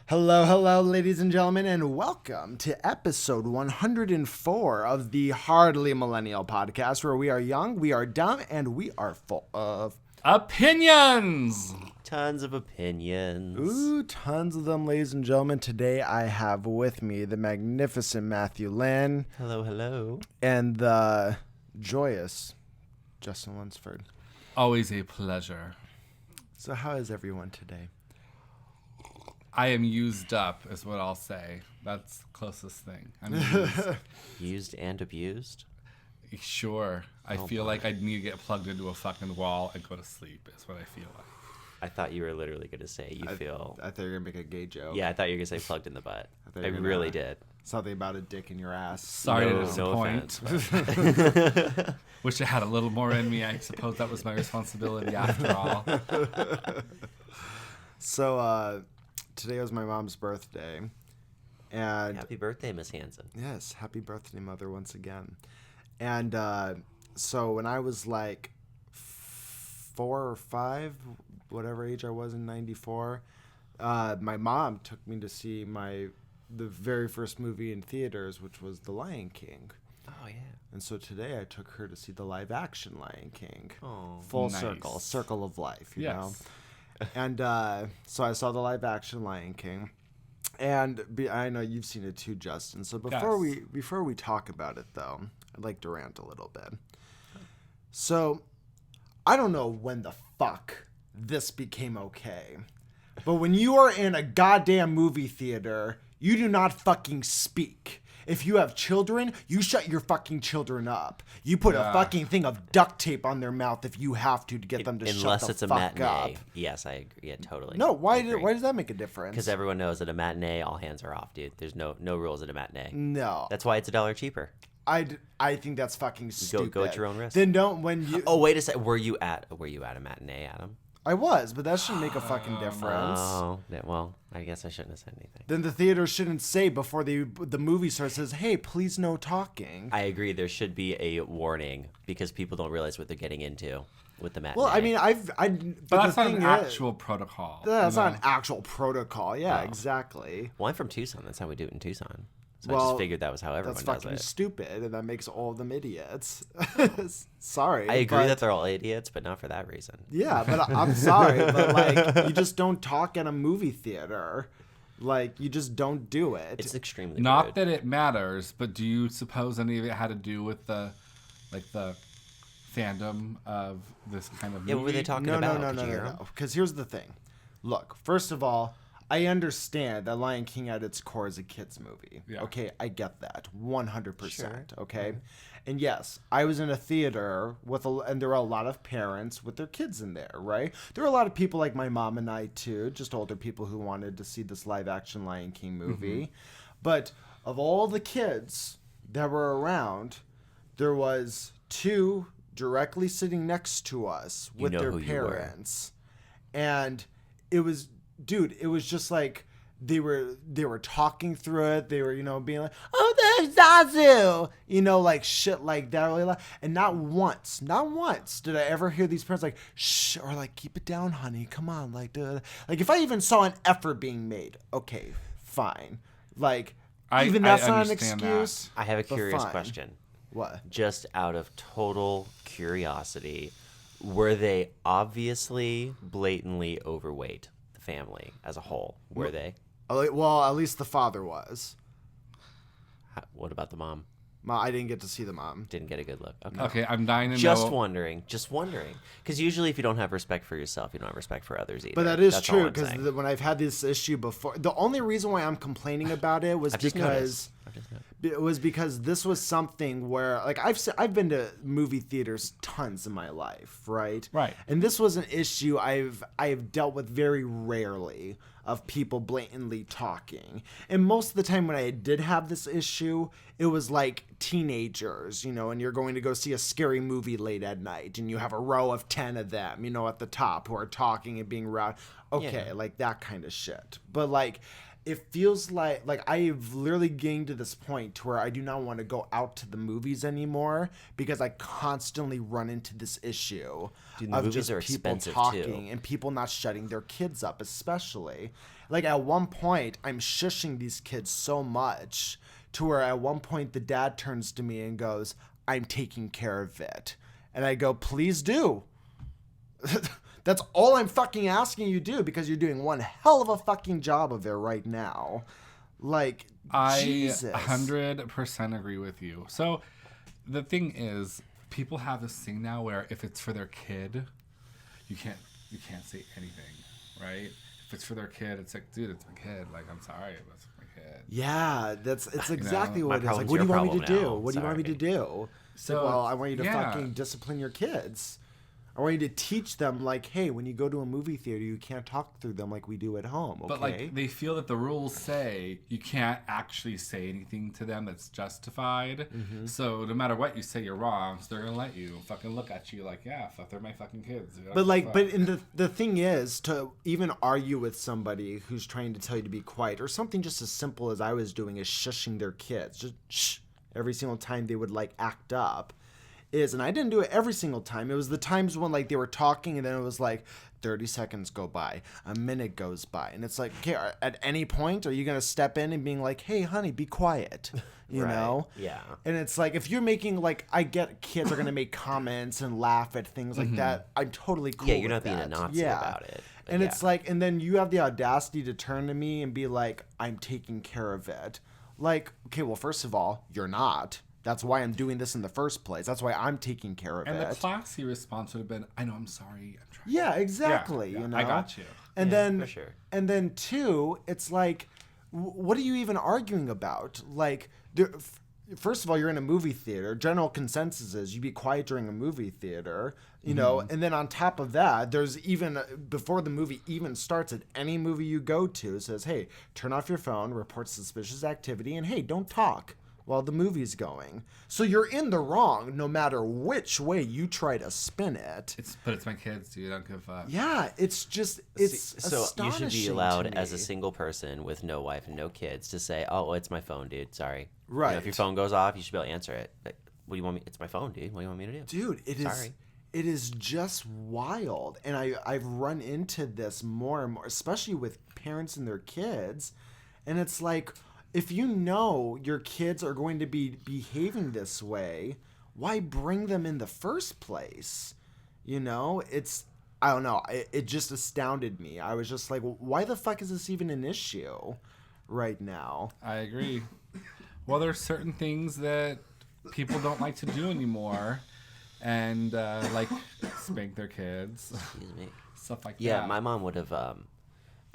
Hello, ladies and gentlemen, and welcome to episode 104 of the Hardly Millennial podcast, where we are young, we are dumb, and we are full of opinions. Tons of opinions. Ooh, tons of them, ladies and gentlemen. Today I have with me the magnificent Matthew Lynn. Hello. And the joyous Justin Lunsford. Always a pleasure. So how is everyone today? I am used up, is what I'll say. That's the closest thing. I'm used. Used and abused? Sure. I feel like I need to get plugged into a fucking wall and go to sleep, is what I feel like. I thought you were literally going to say I feel... thought you were going to make a gay joke. Yeah, I thought you were going to say plugged in the butt. I gonna- really did. Something about a dick in your ass. Sorry to No disappoint. offense. Wish I had a little more in me. I suppose that was my responsibility after all. So, today was my mom's birthday. And Happy birthday, Miss Hansen. yes, happy birthday, Mother, once again. And so when I was like 4 or 5, whatever age I was in 94, my mom took me to see the very first movie in theaters, which was The Lion King. Oh, yeah. And so today I took her to see the live action Lion King. Oh, Full nice. circle of life, you know? Yes. And so I saw the live action Lion King. And I know you've seen it too, Justin. So before we talk about it, though, I'd like to rant a little bit. So I don't know when the fuck this became okay, but when you are in a goddamn movie theater, you do not fucking speak. If you have children, you shut your fucking children up. You put a fucking thing of duct tape on their mouth if you have to get them to shut unless the it's a fuck matinee. up. Yes, I agree. Yeah, totally. No, I why agree. does that make a difference? Because everyone knows at a matinee, all hands are off, dude. There's no rules at a matinee. No. That's why it's $1 cheaper. I think that's fucking stupid. Go at your own risk. Then don't when you. Oh, wait a sec. Were you at a matinee, Adam? I was, but that shouldn't make a fucking difference. Oh, well, I guess I shouldn't have said anything. Then the theater shouldn't say before the movie starts, says, "Hey, please no talking." I agree. There should be a warning because people don't realize what they're getting into with the matinee. Well, I mean, But but that's the not thing an is, actual protocol. that's you know? not an actual protocol. Yeah, No. exactly. well, I'm from Tucson. That's how we do it in Tucson. So I Well, just figured that was how everyone That's does fucking it. stupid, and that makes all of them idiots. Sorry, I agree but- that they're all idiots, but not for that reason. Yeah, but I'm sorry, but like, you just don't talk at a movie theater. Like, you just don't do it. It's extremely Not rude. that it matters, but do you suppose any of it had to do with the fandom of this kind of movie? Yeah, what were they talking No. about? Did you hear 'em? Because here's the thing. Look, first of all, I understand that Lion King at its core is a kids movie. Yeah. Okay, I get that 100%. Sure. Okay, and yes, I was in a theater and there were a lot of parents with their kids in there. Right? There were a lot of people like my mom and I too, just older people who wanted to see this live action Lion King movie. But of all the kids that were around, there was 2 directly sitting next to us with know their who you were. parents, and it was just like they were talking through it. They were, being like, "Oh, there's Zazu," like shit like that, really loud. And not once did I ever hear these parents like, "Shh," or like, "Keep it down, honey. Come on," like, like if I even saw an effort being made, okay, fine. Like, even that's I not an understand excuse. I have a but curious fine. question. What? Just out of total curiosity, were they obviously blatantly overweight? The family as a whole, were they? Well, at least the father was. What about the mom? I didn't get to see the mom. Didn't get a good look. Okay. Okay, I'm dying to Just know. wondering. Because usually if you don't have respect for yourself, you don't have respect for others either. But that is That's all true I'm because saying. when I've had this issue before, the only reason why I'm complaining about it was I've just because noticed. it was because this was something where like I've been to movie theaters tons in my life, right? Right. And this was an issue I've dealt with very rarely of people blatantly talking. And most of the time when I did have this issue, it was like teenagers, and you're going to go see a scary movie late at night and you have a row of 10 of them, at the top who are talking and being loud. Okay, Yeah. like that kind of shit. But like it feels like I've literally getting to this point to where I do not want to go out to the movies anymore because I constantly run into this issue Dude, the of movies just are people expensive, talking too. and people not shutting their kids up, especially. Like at one point, I'm shushing these kids so much to where at one point the dad turns to me and goes, "I'm taking care of it." And I go, "Please do." That's all I'm fucking asking you to do because you're doing one hell of a fucking job of it right now. Like, I Jesus. 100% agree with you. So the thing is, people have this thing now where if it's for their kid, you can't say anything, right? If it's for their kid, it's like, dude, it's my kid. Like, I'm sorry, that's my kid. Yeah, it's exactly My what it is. Like, problem's what do you your want me to problem do? now. What do you want me to Sorry. do? So, Like, well, I want you to yeah. fucking discipline your kids. I want you to teach them, like, hey, when you go to a movie theater, you can't talk through them like we do at home, okay? But like they feel that the rules say you can't actually say anything to them that's justified. Mm-hmm. So no matter what you say, you're wrong. So they're gonna let you fucking look at you like, yeah, fuck, they're my fucking kids. Dude. I But don't like, fuck. but in the thing is to even argue with somebody who's trying to tell you to be quiet or something just as simple as I was doing is shushing their kids, just shh every single time they would like act up. And I didn't do it every single time. It was the times when like they were talking and then it was like 30 seconds go by, a minute goes by, and it's like, okay, at any point are you gonna step in and being like, hey honey, be quiet, you Right. know? Yeah. And it's like, if you're making like, I get kids are gonna make comments and laugh at things like that. I'm totally cool. Yeah, you're with not being a that. Nazi about it. But And yeah. it's like, and then you have the audacity to turn to me and be like, I'm taking care of it. Like, okay, well, first of all, you're not. That's why I'm doing this in the first place. That's why I'm taking care of and it. the classy response would have been, I know, I'm sorry, I'm trying. Yeah, exactly. Yeah, You know, I got you. And Yeah, then, for sure. and then two, it's like, what are you even arguing about? Like, there, first of all, you're in a movie theater. General consensus is you be quiet during a movie theater, you know. And then on top of that, there's even before the movie even starts, at any movie you go to, it says, "Hey, turn off your phone, report suspicious activity, and hey, don't talk while the movie's going." So you're in the wrong no matter which way you try to spin it. But it's my kids, dude. I don't give a fuck. Yeah, it's just, it's So you astonishing should be to allowed me. as a single person with no wife and no kids to say, "Oh, it's my phone, dude. Sorry." You know, Right. if your phone goes off, you should be able to answer it. Like, what do you want me? It's my phone, dude. What do you want me to do? Dude, Sorry. it is just wild. And I've run into this more and more, especially with parents and their kids. And it's like, if you know your kids are going to be behaving this way, why bring them in the first place? You know, I don't know. It just astounded me. I was just like, why the fuck is this even an issue right now? I agree. Well, there's certain things that people don't like to do anymore, and like spank their kids, Excuse me. stuff like Yeah, that. my mom would have.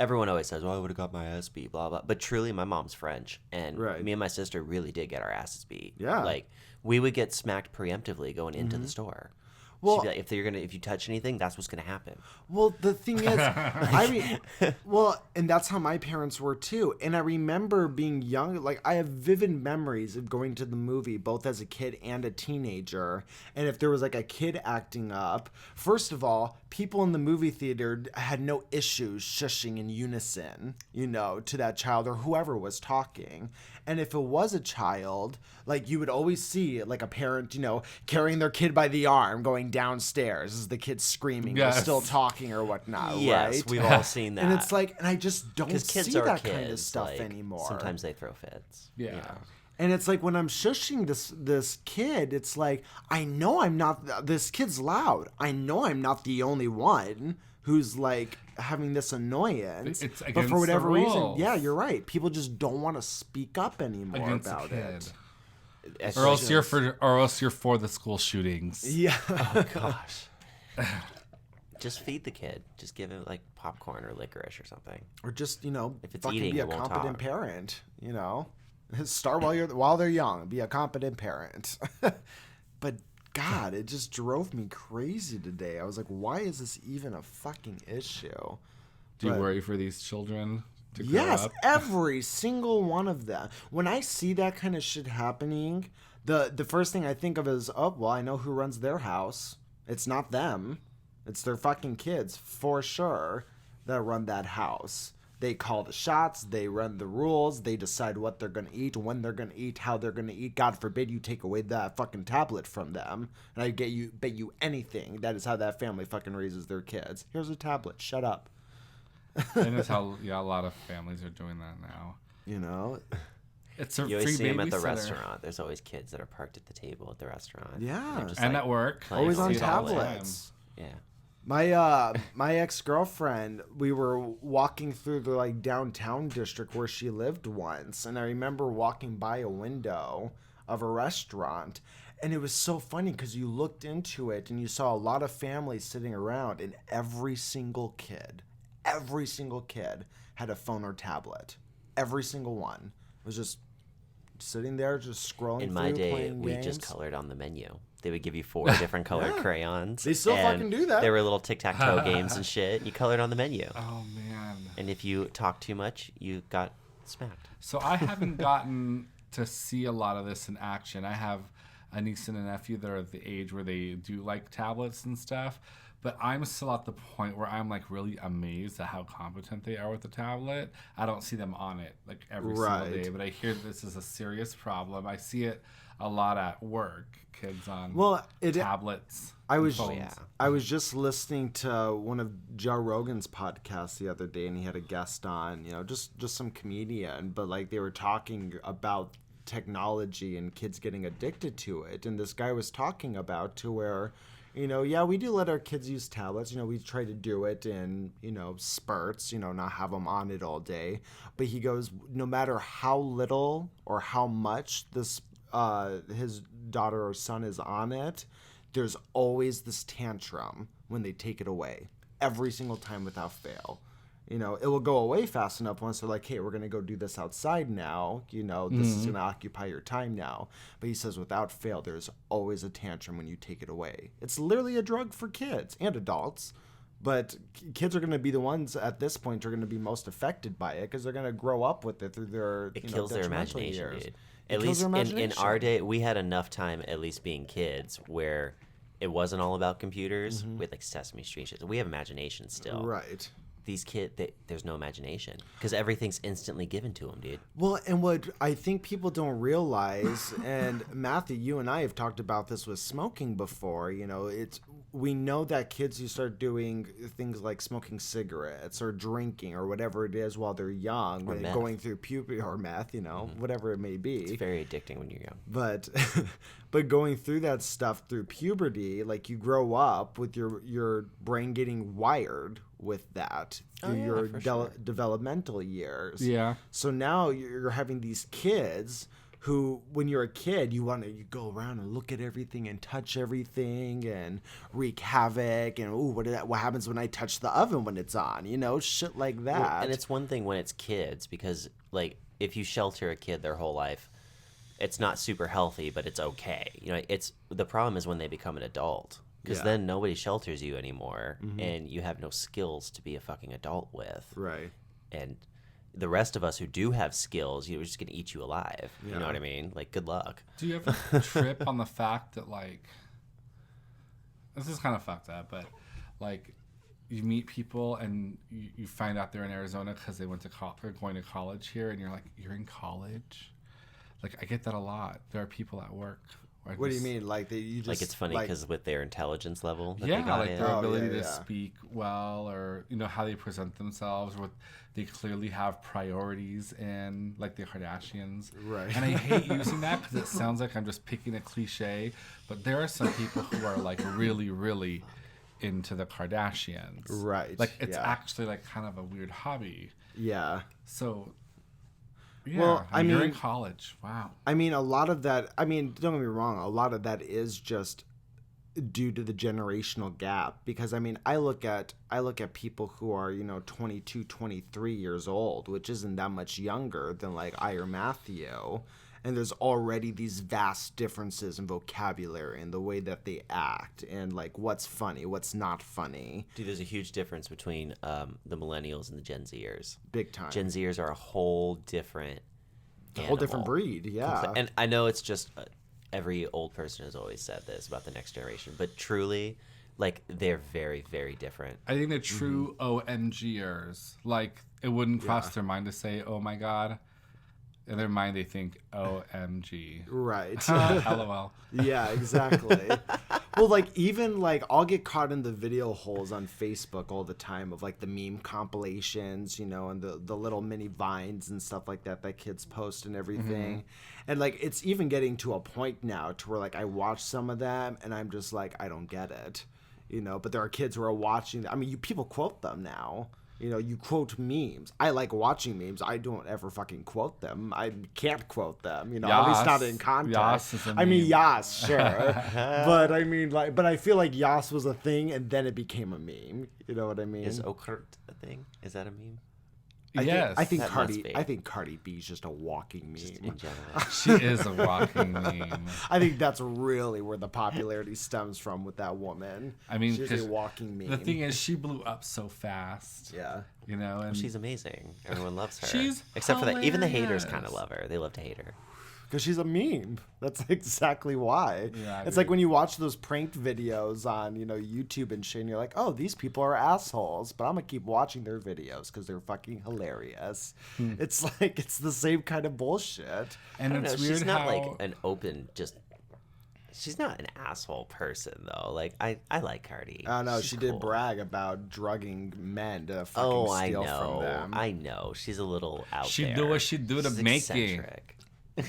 Everyone always says, "Well, I would have got my ass beat," blah blah. But truly, my mom's French, and Right. me and my sister really did get our asses beat. Yeah. like we would get smacked preemptively going into the store. Well- She'd be like, if you touch anything, that's what's gonna happen. Well, the thing is, and that's how my parents were too. And I remember being young, like I have vivid memories of going to the movie, both as a kid and a teenager. And if there was like a kid acting up, first of all, people in the movie theater had no issues shushing in unison, you know, to that child or whoever was talking. And if it was a child, like you would always see like a parent, you know, carrying their kid by the arm going downstairs as the kid's screaming or Yes. still talking or whatnot, Yes, right? we've all seen that. And it's like, and I just don't because kids see are that kids, kind of stuff like, anymore. Sometimes they throw fits. Yeah. you know. And it's like when I'm shushing this kid, it's like, I know I'm not, this kid's loud. I know I'm not the only one who's like having this annoyance. It's but against for the whatever reason, rules. yeah, you're right. People just don't want to speak up anymore Against a about kid. it. It's Or else just- you're for the school shootings. Yeah. Gosh. Just feed the kid. Just give him like popcorn or licorice or something. Or just, you know, If it's fucking eating, be a it won't competent talk. parent, you know? Start while they're young. Be a competent parent. But God, it just drove me crazy today. I was like, why is this even a fucking issue? Do you But- worry for these children to grow Yes, up? every single one of them. When I see that kind of shit happening, the first thing I think of is, oh, well, I know who runs their house. It's not them. It's their fucking kids, for sure, that run that house. They call the shots. They run the rules. They decide what they're going to eat, when they're going to eat, how they're going to eat. God forbid you take away that fucking tablet from them. And I bet you anything. That is how that family fucking raises their kids. Here's a tablet. Shut up. And that's how a lot of families are doing that now. You know? It's a You free always see them at the babysitter. restaurant. There's always kids that are parked at the table at the restaurant. Yeah. They're just, And like, at work. playing Always on See it all the time. tablets. Yeah. My ex-girlfriend, we were walking through the like downtown district where she lived once, and I remember walking by a window of a restaurant, and it was so funny because you looked into it and you saw a lot of families sitting around, and every single kid had a phone or tablet. Every single one was just sitting there, just scrolling. In my day, playing we games. just colored on the menu. They would give you 4 different colored crayons. They still and fucking do that. There were little tic-tac-toe games and shit. You colored on the menu. Oh, man. And if you talked too much, you got smacked. So I haven't gotten to see a lot of this in action. I have a niece and a nephew that are at the age where they do like tablets and stuff. But I'm still at the point where I'm like really amazed at how competent they are with the tablet. I don't see them on it like every single day, but I hear this is a serious problem. I see it a lot at work. Kids on tablets. I was phones. I was just listening to one of Joe Rogan's podcasts the other day, and he had a guest on, you know, just some comedian, but like they were talking about technology and kids getting addicted to it, and this guy was talking about to where, you know, yeah, we do let our kids use tablets. You know, we try to do it in, you know, spurts, you know, not have them on it all day. But he goes, no matter how little or how much this his daughter or son is on it, there's always this tantrum when they take it away. Every single time without fail. You know, it will go away fast enough once they're like, hey, we're going to go do this outside now. You know, this is going to occupy your time now. But he says without fail, there's always a tantrum when you take it away. It's literally a drug for kids and adults. But kids are going to be the ones at this point are going to be most affected by it because they're going to grow up with it through their It kills their detrimental imagination, years. dude. It At kills least their in our imagination. day, we had enough time, at least being kids, where it wasn't all about computers with like Sesame Street shit. We have imagination still. Right. These kids, there's no imagination because everything's instantly given to them, dude. Well, and what I think people don't realize, and Matthew, you and I have talked about this with smoking before, you know, we know that kids who start doing things like smoking cigarettes or drinking or whatever it is while they're young, Or when meth. going through puberty or meth, you know, whatever it may be. It's very addicting when you're young. But going through that stuff through puberty, like you grow up with your brain getting wired with that through your for sure. developmental years. Yeah. So now you're having these kids who, when you're a kid, you go around and look at everything and touch everything and wreak havoc and what happens when I touch the oven when it's on, you know, shit like that. Well, and it's one thing when it's kids because like if you shelter a kid their whole life, it's not super healthy, but it's okay. You know, the problem is when they become an adult. Because then nobody shelters you anymore, and you have no skills to be a fucking adult with. Right. And the rest of us who do have skills, we're just gonna eat you alive. You know what I mean? Like, good luck. Do you ever trip on the fact that, like, this is kind of fucked up, but, like, you meet people and you find out they're in Arizona because they went to they're going to college here, and you're like, you're in college? Like, I get that a lot. There are people at work. What do you mean? Like you just Like, it's funny because with their intelligence level that Yeah, they got like in. their ability yeah, to yeah. speak well, or you know how they present themselves, or they clearly have priorities in, like the Kardashians. Right. And I hate using that because it sounds like I'm just picking a cliche, but there are some people who are like really, really into the Kardashians. Right, Like it's yeah. actually like kind of a weird hobby. Yeah. So. Yeah, Well, I you're in mean- college. Wow. I mean, a lot of that, don't get me wrong, a lot of that is just due to the generational gap because I mean, I look at people who are, you know, 22, 23 years old, which isn't that much younger than like I or Matthew, and there's already these vast differences in vocabulary and the way that they act and like what's funny, what's not funny. Dude, there's a huge difference between the millennials and the Gen Zers. Big time. Gen Zers are a whole different a whole different animal. breed, yeah. And I know it's just every old person has always said this about the next generation, but truly, Like, they're very, very different. I think the true OMGers, like, it wouldn't cross their mind to say, oh my God. In their mind, they think OMG. Right. LOL. Yeah, exactly. Well, like, even, like, I'll get caught in the video holes on Facebook all the time of, like, the meme compilations, you know, and the little mini vines and stuff like that kids post and everything. And, like, it's even getting to a point now to where, like, I watch some of them and I'm just like, I don't get it, you know. But there are kids who are watching. I mean, people quote them now. You know, you quote memes. I like watching memes. I don't ever fucking quote them. I can't quote them, you know, at least not in context. Yas is a I mean, meme. Yas, sure. But I mean, like, but I feel like Yas was a thing and then it became a meme. You know what I mean? Is Okert a thing? Is that a meme? Yes. I think That must be. Cardi B is just a walking In meme. general. She is a walking meme. I think that's really where the popularity stems from with that woman. I mean, she's 'cause a walking meme. The thing is, she blew up so fast. Yeah. You know, and She's amazing. Everyone loves her. She's Except for that. Even the haters hilarious. kind of love her. They love to hate her. Because she's a meme. That's exactly why. Yeah, I it's like agree. when you watch those pranked videos on, you know, YouTube and shit, and you're like, oh, these people are assholes, but I'm going to keep watching their videos because they're fucking hilarious. It's like, it's the same kind of bullshit. and I don't it's know. weird She's not how like an open, just. She's not an asshole person though. Like I like Cardi. I don't know. She's She did cool. brag about drugging men to fucking Oh, I steal from know. them. I know. She's a little out She there. do what she do to She's make it. eccentric.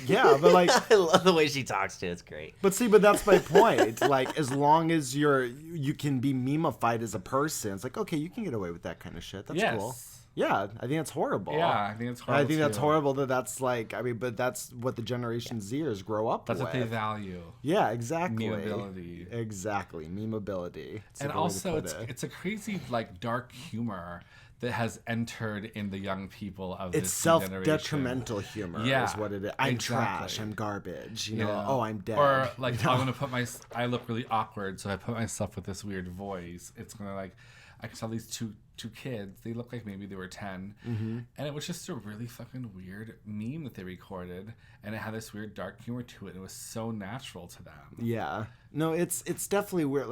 Yeah, but like, I love the way she talks to. It's great. but see, but that's my point. Like, as long as you can be memeified as a person, it's like, okay, you can get away with that kind of shit. That's Yes. cool. Yeah, I think that's horrible. Yeah, I think it's I horrible. think that's too. horrible that's like, I mean, but that's what the Generation Zers grow up That's with. what they value. Yeah, exactly. Memeability. Exactly, memeability. It's a And good way to also, put it's it. it's a crazy like dark humor that has entered in the young people of It's this generation. self-detrimental humor Yeah, is what it is. I'm trash. exactly. I'm garbage. You know, Yeah. oh, I'm dead. Or like, You know? I'm gonna put I look really awkward, so I put myself with this weird voice. It's gonna like, I saw these two kids. They looked like maybe they were 10, and it was just a really fucking weird meme that they recorded, and it had this weird dark humor to it. And it was so natural to them. Yeah. No, it's definitely weird.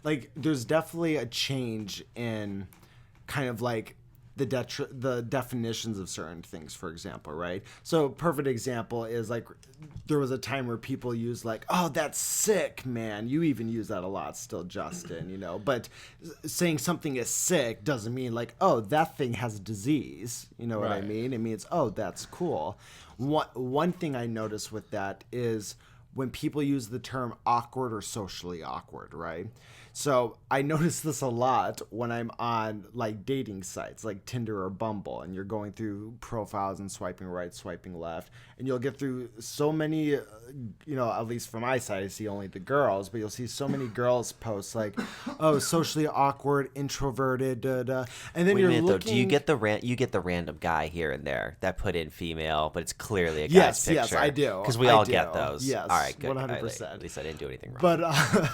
Like there's definitely a change in kind of like the definitions of certain things, for example, right? So perfect example is like there was a time where people used like, oh, that's sick, man. You even use that a lot still, Justin, you know, but saying something is sick doesn't mean like, oh, that thing has a disease. You know what I Right. mean? It means, oh, that's cool. One thing I notice with that is when people use the term awkward or socially awkward, right? So I notice this a lot when I'm on like dating sites like Tinder or Bumble, and you're going through profiles and swiping right, swiping left, and you'll get through so many, you know, at least from my side, I see only the girls, but you'll see so many girls post like, oh, socially awkward, introverted, da da, and then Wait a you're minute looking. though. Do you get the random guy here and there that put in female, but it's clearly a guy's Yes, picture? yes, I do. Because we I all do. get those. Yes, All right, good. 100%. At least I didn't do anything wrong.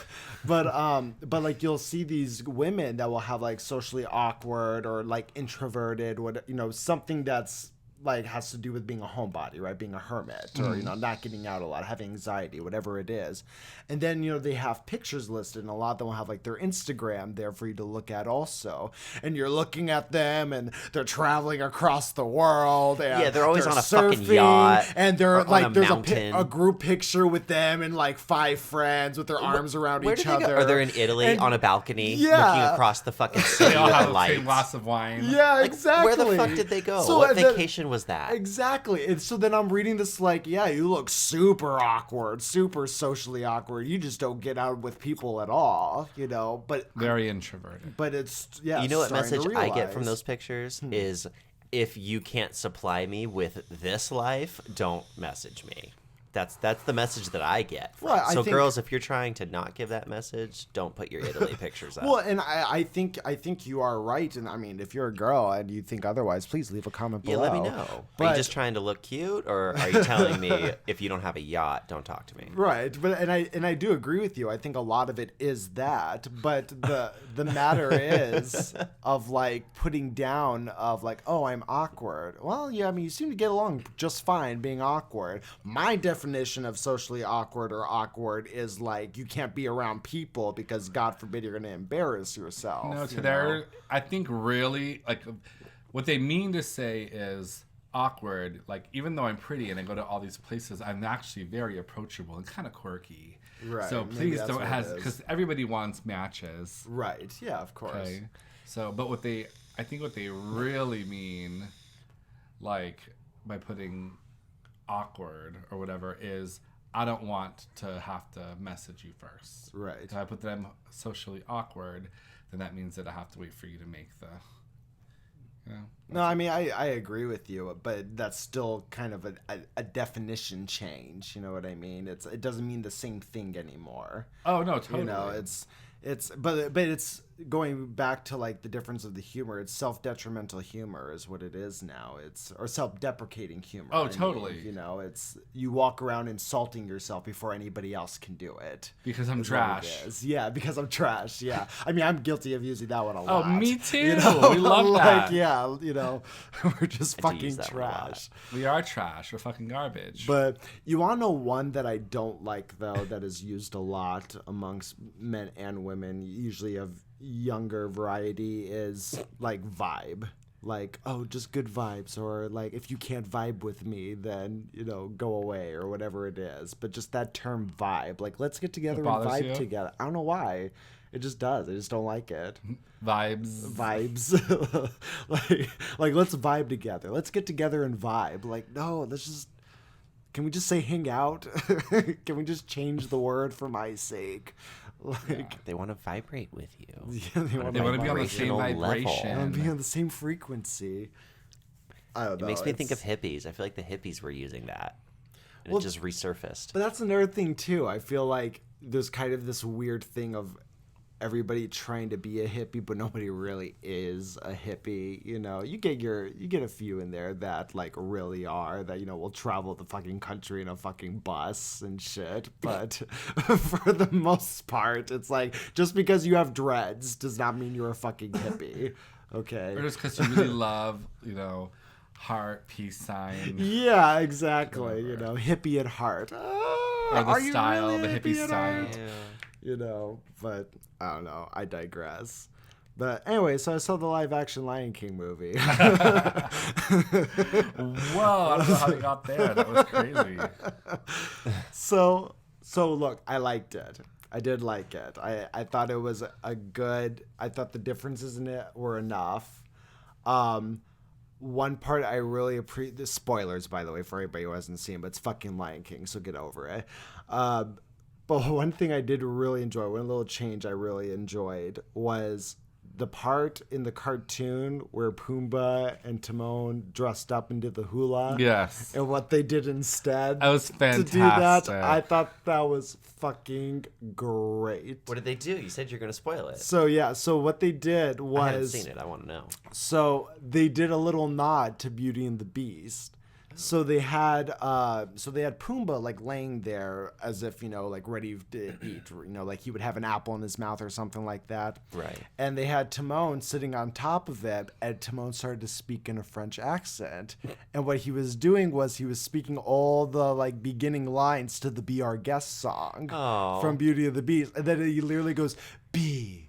But like you'll see these women that will have like socially awkward or like introverted, what, you know, something that's like has to do with being a homebody, right? Being a hermit, or you know, not getting out a lot, having anxiety, whatever it is. And then, you know, they have pictures listed, and a lot of them will have like their Instagram there for you to look at also. And you're looking at them, and they're traveling across the world. And Yeah, they're always on a fucking surfing, yacht and they're or on like a there's mountain. a group picture with them and like 5 friends with their arms around Where each do they other. go? Are they in Italy And- on a balcony Yeah. looking across the fucking city They all with have the the lights? same glass of wine. Yeah, Like, exactly. Where the fuck did they go? So, What and then- vacation was that? Exactly. And so then I'm reading this like, yeah, you look super awkward, super socially awkward. You just don't get out with people at all, you know. But Very introverted. it's yeah. You know what starting to message I get realize. from those pictures is, if you can't supply me with this life, don't message me. That's the message that I get. From. Well, I so think- girls, if you're trying to not give that message, don't put your Italy pictures up. Well, and I think you are right. And I mean, if you're a girl and you think otherwise, please leave a comment yeah, below. let me know. Are But- you just trying to look cute, or are you telling me if you don't have a yacht, don't talk to me? Right, but and I do agree with you. I think a lot of it is that, but the matter is of like putting down of like, oh, I'm awkward. Well, yeah, I mean, you seem to get along just fine being awkward. My definition definition of socially awkward or awkward is like you can't be around people because God forbid you're going to embarrass yourself. No, to their, I think really like what they mean to say is awkward. Like even though I'm pretty and I go to all these places, I'm actually very approachable and kind of quirky. Right. So Maybe please that's don't what it have is. because everybody wants matches. Right. Yeah, of course. Okay. So, but I think what they really mean, like by putting awkward or whatever, is I don't want to have to message you first. Right. If I put them socially awkward, then that means that I have to wait for you to make the. No, I mean, I agree with you, but that's still kind of a definition change. You know what I mean? It doesn't mean the same thing anymore. Oh no, totally. You know, but it's going back to like the difference of the humor. It's self-detrimental humor is what it is now. Or self-deprecating humor. Oh, totally. You know, it's you walk around insulting yourself before anybody else can do it. Because I'm trash. Yeah, because I'm trash. Yeah. I mean, I'm guilty of using that one a lot. Oh, me too. You know? We love that. Like, yeah, you know, we're just I do use fucking that one a lot. trash. We are trash. We're fucking garbage. But you want to know one that I don't like, though, that is used a lot amongst men and women, usually of younger variety, is like vibe. Like, oh, just good vibes. Or like, if you can't vibe with me, then, you know, go away or whatever it is. But just that term vibe. Like, let's get together and bothers vibe you? together. I don't know why. It just does. I just don't like it. Vibes. like let's vibe together. Let's get together and vibe. Like, no, let's just. Can we just say hang out? Can we just change the word for my sake? Like, They want to vibrate with you. yeah, they want They want to be on the same Vibrational level. vibration. be on the same frequency. I don't know. It makes me think of it's- hippies. I feel like the hippies were using that. And Well, it just resurfaced. But that's another thing too. I feel like there's kind of this weird thing of everybody trying to be a hippie, but nobody really is a hippie. You know, you get a few in there that like really are, that, you know, will travel the fucking country in a fucking bus and shit. But for the most part, it's like just because you have dreads does not mean you're a fucking hippie. Okay. Or just because you really love, you know, heart, peace sign. Yeah, exactly. You know, hippie at heart. Or the Are you style, really the hippie at style. heart? You know, but I don't know. I digress. But anyway, so I saw the live action Lion King movie. Whoa, I don't know how they got there. That was crazy. So look, I liked it. I did like it. I thought it was a good. I thought the differences in it were enough. One part I really appreciate. The spoilers, by the way, for anybody who hasn't seen, but it's fucking Lion King, so get over it. But one thing I did really enjoy, one little change I really enjoyed, was the part in the cartoon where Pumbaa and Timon dressed up into the hula. Yes. And what they did instead That was to do fantastic. that, I thought that was fucking great. What did they do? You said you're going to spoil it. So yeah, so what they did was, I haven't seen it. I want to know. so they did a little nod to Beauty and the Beast. So they had Pumbaa like laying there as if, you know, like ready to eat, you know, like he would have an apple in his mouth or something like that. Right. And they had Timon sitting on top of it, and Timon started to speak in a French accent. And what he was doing was he was speaking all the like beginning lines to the Be Our Guest song Oh. from Beauty and the Beast. And then he literally goes, Be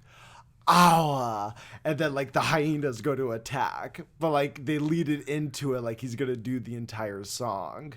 Our, and then like the hyenas go to attack, but like they lead it into it like he's gonna do the entire song.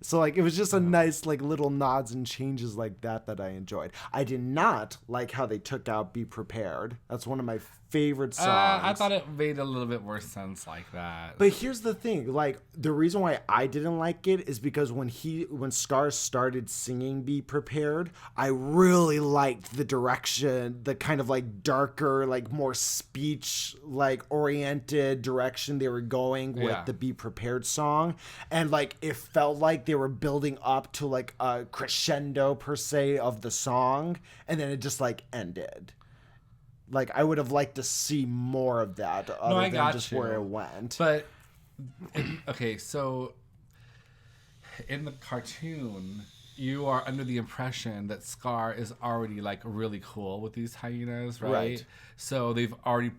So like it was just a nice like little nods and changes like that I enjoyed. I did not like how they took out Be Prepared. That's one of my favorite songs. I thought it made a little bit more sense like that. But here's the thing, like the reason why I didn't like it is because when Scar started singing Be Prepared, I really liked the direction, the kind of like darker, like more speech like oriented direction they were going with Yeah. the Be Prepared song. And like it felt like they were building up to like a crescendo per se of the song, and then it just like ended. Like I would have liked to see more of that other I than got just you. where it went. But okay, so in the cartoon, you are under the impression that Scar is already like really cool with these hyenas, right? So they've already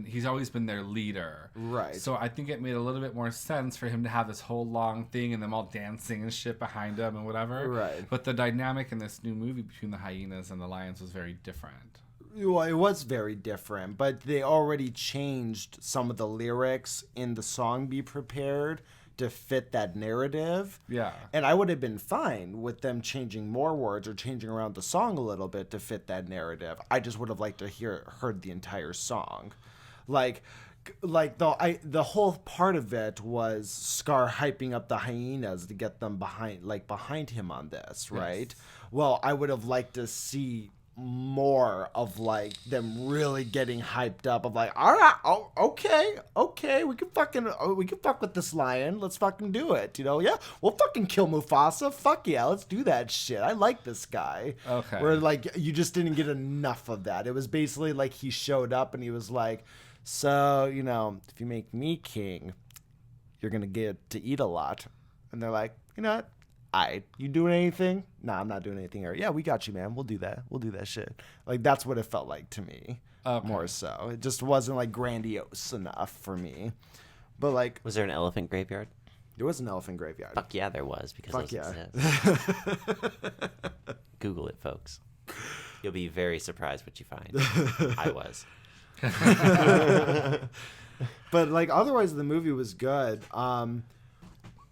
he's always been their leader. Right. So I think it made a little bit more sense for him to have this whole long thing and them all dancing and shit behind him and whatever. Right. But the dynamic in this new movie between the hyenas and the lions was very different. Well, it was very different, but they already changed some of the lyrics in the song Be Prepared to fit that narrative. Yeah. And I would have been fine with them changing more words or changing around the song a little bit to fit that narrative. I just would have liked to heard the entire song. Like the whole part of it was Scar hyping up the hyenas to get them behind him on this, right? Yes. Well, I would have liked to see more of like them really getting hyped up of like, all right, okay, we can fuck with this lion, let's fucking do it, yeah, we'll fucking kill Mufasa, fuck yeah, let's do that shit, I like this guy. Okay. Where like you just didn't get enough of that. It was basically like he showed up and he was like, so if you make me king, you're gonna get to eat a lot. And they're like, you know what, you doing anything? Nah, I'm not doing anything here. Yeah, we got you, man. We'll do that shit. Like, that's what it felt like to me. Okay. More so. It just wasn't, like, grandiose enough for me. But, like... Was there an elephant graveyard? There was an elephant graveyard. Fuck yeah, there was, because Fuck those yeah. exist. Google it, folks. You'll be very surprised what you find. I was. But, like, otherwise, the movie was good.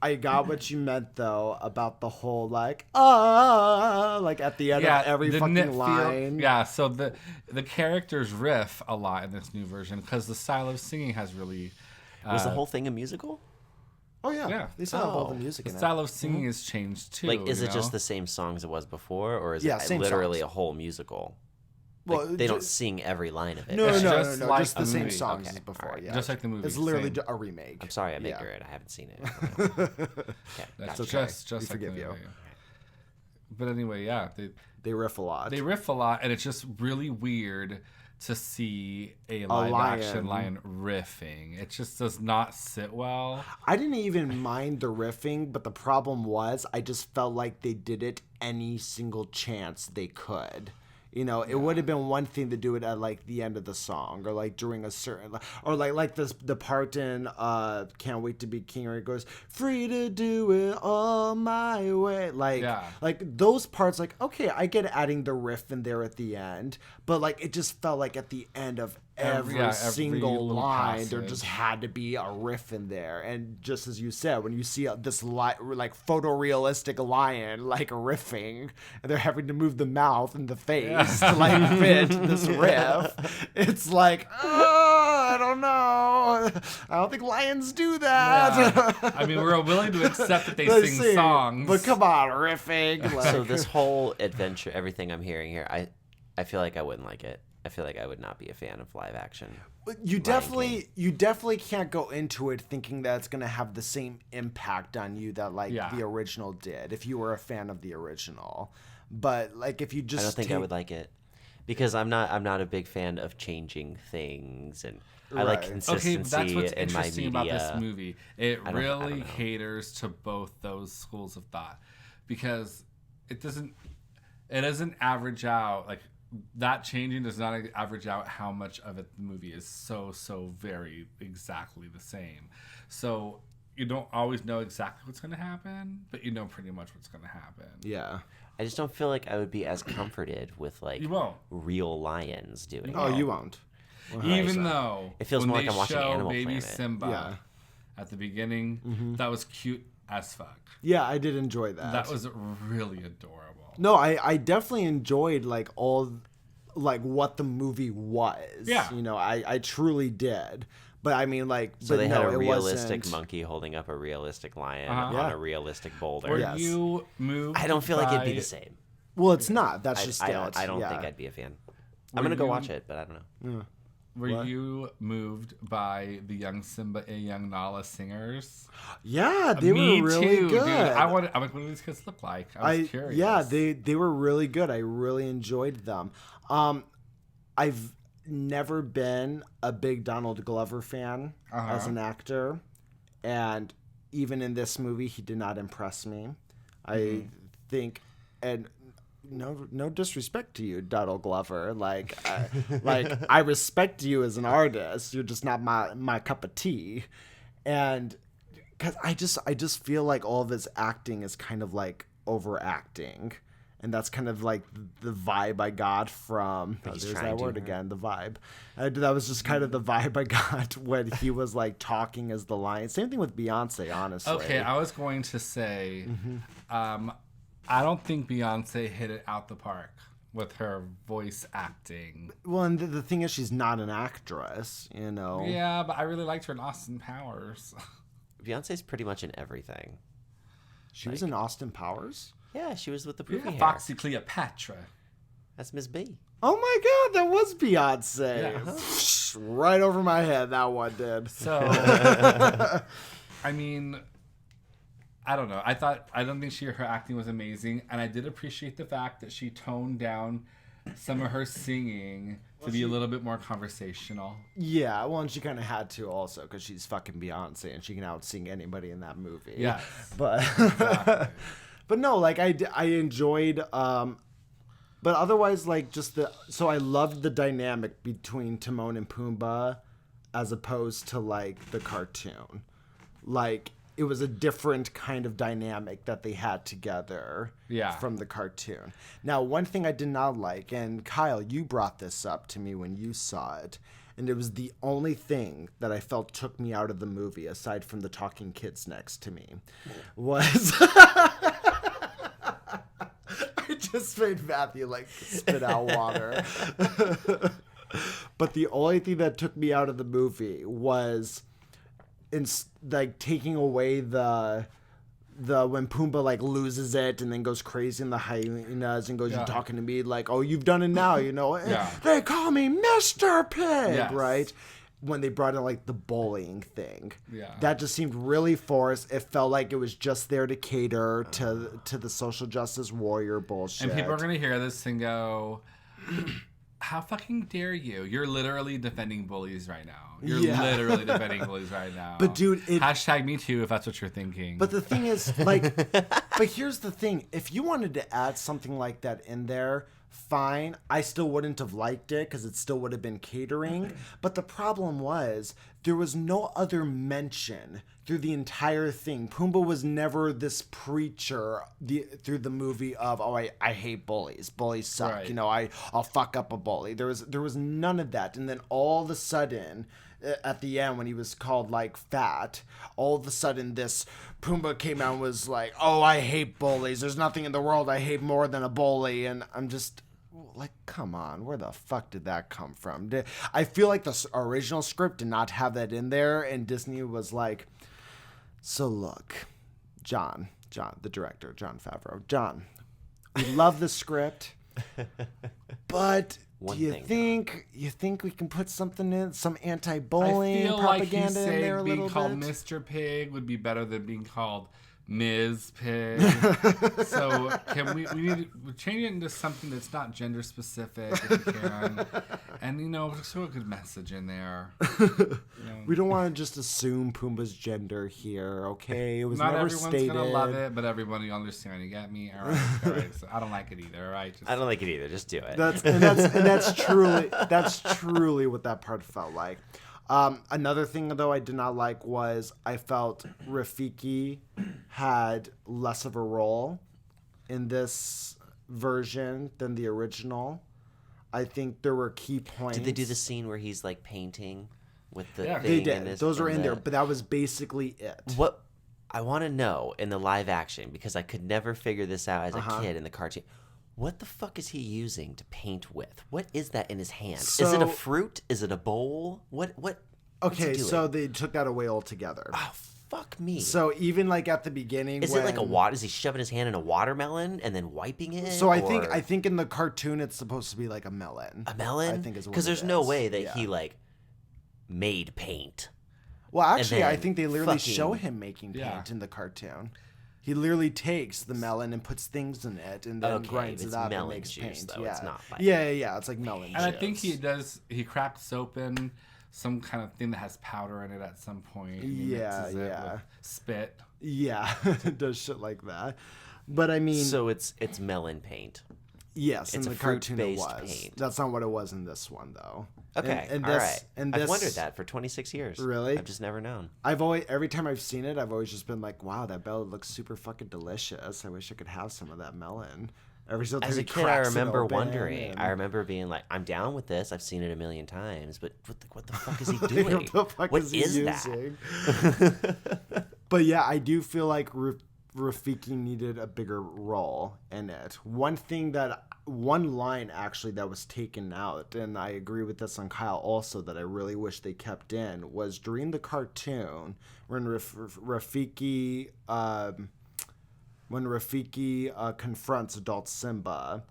I got what you meant, though, about the whole, like, like, at the end of every fucking line. So the characters riff a lot in this new version because the style of singing has really... Was the whole thing a musical? Oh, yeah. Yeah. They still have all the music The in it. style of singing has changed, too. Like, is it just the same songs it was before, or is it same literally songs. a whole musical? Well, Like, they don't sing every line of it. No, It's no, just no, like just the a same movie. songs Okay. as before, Alright. yeah. Just like the movie. It's literally same. a remake. I'm sorry, I'm Yeah. ignorant. I haven't seen it. Okay, That's okay. just We like forgive the you. movie. But anyway, yeah. They riff a lot. They riff a lot, and it's just really weird to see a live-action lion riffing. It just does not sit well. I didn't even mind the riffing, but the problem was I just felt like they did it any single chance they could. It would have been one thing to do it at like the end of the song or like during a certain or like the part in Can't Wait to Be King where it goes free to do it all my way, like those parts, like, okay, I get adding the riff in there at the end, but like it just felt like at the end of every single little line passage. there just had to be a riff in there. And just as you said, when you see this like photorealistic lion like riffing and they're having to move the mouth and the face to like fit this riff, it's like, I don't know, I don't think lions do that. Yeah. I mean, we're willing to accept that they sing songs, but come on, riffing. Like, So this whole adventure, everything I'm hearing here, I feel like I wouldn't like it. I feel like I would not be a fan of live action. you definitely can't go into it thinking that it's gonna have the same impact on you that the original did if you were a fan of the original. But like if you just I don't think I would like it because I'm not a big fan of changing things, and I like Right. consistency Okay, that's what's in my interesting media. about this movie. It I don't really know. caters to both those schools of thought because it doesn't average out like. That changing does not average out how much of it the movie is so very exactly the same. So you don't always know exactly what's going to happen, but you know pretty much what's going to happen. Yeah. I just don't feel like I would be as comforted with like You won't. real lions doing Oh, it. you won't. Even though It feels when more like they I'm watching show Animal baby Planet. Simba Yeah. at the beginning, that was cute as fuck. Yeah, I did enjoy that. That was really adorable. No, I definitely enjoyed like all like what the movie was. Yeah. I truly did. But I mean, like, So but they no, had a it realistic wasn't. monkey holding up a realistic lion Uh-huh. on Yeah. a realistic boulder. Were Yes. you moved? I don't feel like it'd be by- the same. Well, it's not. That's just I it. don't Yeah. think I'd be a fan. Were I'm gonna go you- watch it, but I don't know. Were What? you moved by the young Simba and young Nala singers? Yeah, they Me were really too, good. dude. I'm like, what do these kids look like? I was curious. Yeah, they were really good. I really enjoyed them. I've never been a big Donald Glover fan as an actor, and even in this movie, he did not impress me. I think, and no disrespect to you, Donald Glover. Like I respect you as an artist. You're just not my cup of tea. And because I just feel like all of his acting is kind of like overacting. And that's kind of like the vibe I got from, there's that word again, the vibe. That was just kind of the vibe I got when he was like talking as the lion. Same thing with Beyonce, honestly. Okay, I was going to say, I don't think Beyonce hit it out the park with her voice acting. Well, and the thing is, she's not an actress, you know? Yeah, but I really liked her in Austin Powers. Beyonce's pretty much in everything. She was in Austin Powers? Yeah, she was with the poofy hair. Foxy Cleopatra. That's Miss B. Oh my God, that was Beyonce. Yes. Right over my head, that one did. So, I mean, I don't know. I don't think her acting was amazing, and I did appreciate the fact that she toned down some of her singing to be a little bit more conversational. Yeah, well, and she kind of had to also because she's fucking Beyonce and she can out-sing anybody in that movie. Yes. But, Exactly. but no, like I enjoyed, but otherwise, like so I loved the dynamic between Timon and Pumbaa as opposed to like the cartoon. Like, it was a different kind of dynamic that they had together from the cartoon. Now, one thing I did not like, and Kyle, you brought this up to me when you saw it, and it was the only thing that I felt took me out of the movie, aside from the talking kids next to me, was... I just made Matthew, like, spit out water. But the only thing that took me out of the movie was... like taking away the when Pumbaa like loses it and then goes crazy in the hyenas and goes, "You're talking to me like, oh, you've done it now, you know? They call me Mr. Pig," right? When they brought in like the bullying thing, that just seemed really forced. It felt like it was just there to cater to the social justice warrior bullshit. And people are gonna hear this and go, how fucking dare you? You're literally defending bullies right now. You're literally defending bullies right now. But dude, hashtag me too if that's what you're thinking. But the thing is, like, but here's the thing. If you wanted to add something like that in there, fine. I still wouldn't have liked it because it still would have been catering. But the problem was there was no other mention through the entire thing. Pumbaa was never this preacher through the movie of, oh, I hate bullies. Bullies suck. Right. You know, I'll fuck up a bully. There was none of that. And then all of a sudden, at the end when he was called like fat, all of a sudden this Pumbaa came out and was like, oh, I hate bullies. There's nothing in the world I hate more than a bully. And I'm just... like, come on, where the fuck did that come from? I feel like the original script did not have that in there, and Disney was like, so look, John, the director, Jon Favreau, John, we love the script, but do you think we can put something in, some anti-bullying propaganda in there a little bit? I feel like being called Mr. Pig would be better than being called Ms. Pig. So can we need to change it into something that's not gender specific if we can, and just throw a good message in there. We don't want to just assume Pumbaa's gender here, okay? It was not never everyone's stated. gonna love it, but everybody understand. You get me? All right. So I don't like it either. All right. I don't like it either. Just do it. That's truly what that part felt like. Another thing, though, I did not like was I felt Rafiki had less of a role in this version than the original. I think there were key points. Did they do the scene where he's like painting with the thing? They did. Those were in there, but that was basically it. What I want to know in the live action, because I could never figure this out as a kid in the cartoon. What the fuck is he using to paint with? What is that in his hand? Is it a fruit? Is it a bowl? What? Okay, so they took that away altogether. Oh, fuck me. So even like at the beginning, is it like a water? Is he shoving his hand in a watermelon and then wiping it? So I think in the cartoon it's supposed to be like a melon. A melon? I think is what because there's no way that he like made paint. Well, actually, I think they literally show him making paint in the cartoon. He literally takes the melon and puts things in it and then grinds it up and makes paint. Though. It's not it's like melon juice. And I think he cracks open some kind of thing that has powder in it at some point. And he mixes it with spit. Yeah, does shit like that. But I mean, So it's melon paint. yes, in it's a the cartoon it fruit-based was. paint. That's not what it was in this one though. Okay, and all this, right. And I've wondered that for 26 years. Really? I've just never known. Every time I've seen it, I've always just been like, wow, that melon looks super fucking delicious. I wish I could have some of that melon. Every single time As a he kid, I cracks it remember open wondering. and- I remember being like, "I'm down with this. I've seen it a million times, but what the fuck is he doing? What the fuck What is he is that?" using? But yeah, I do feel like Rafiki needed a bigger role in it. One line actually that was taken out, and I agree with this on Kyle also, that I really wish they kept in, was during the cartoon when Rafiki confronts adult Simba.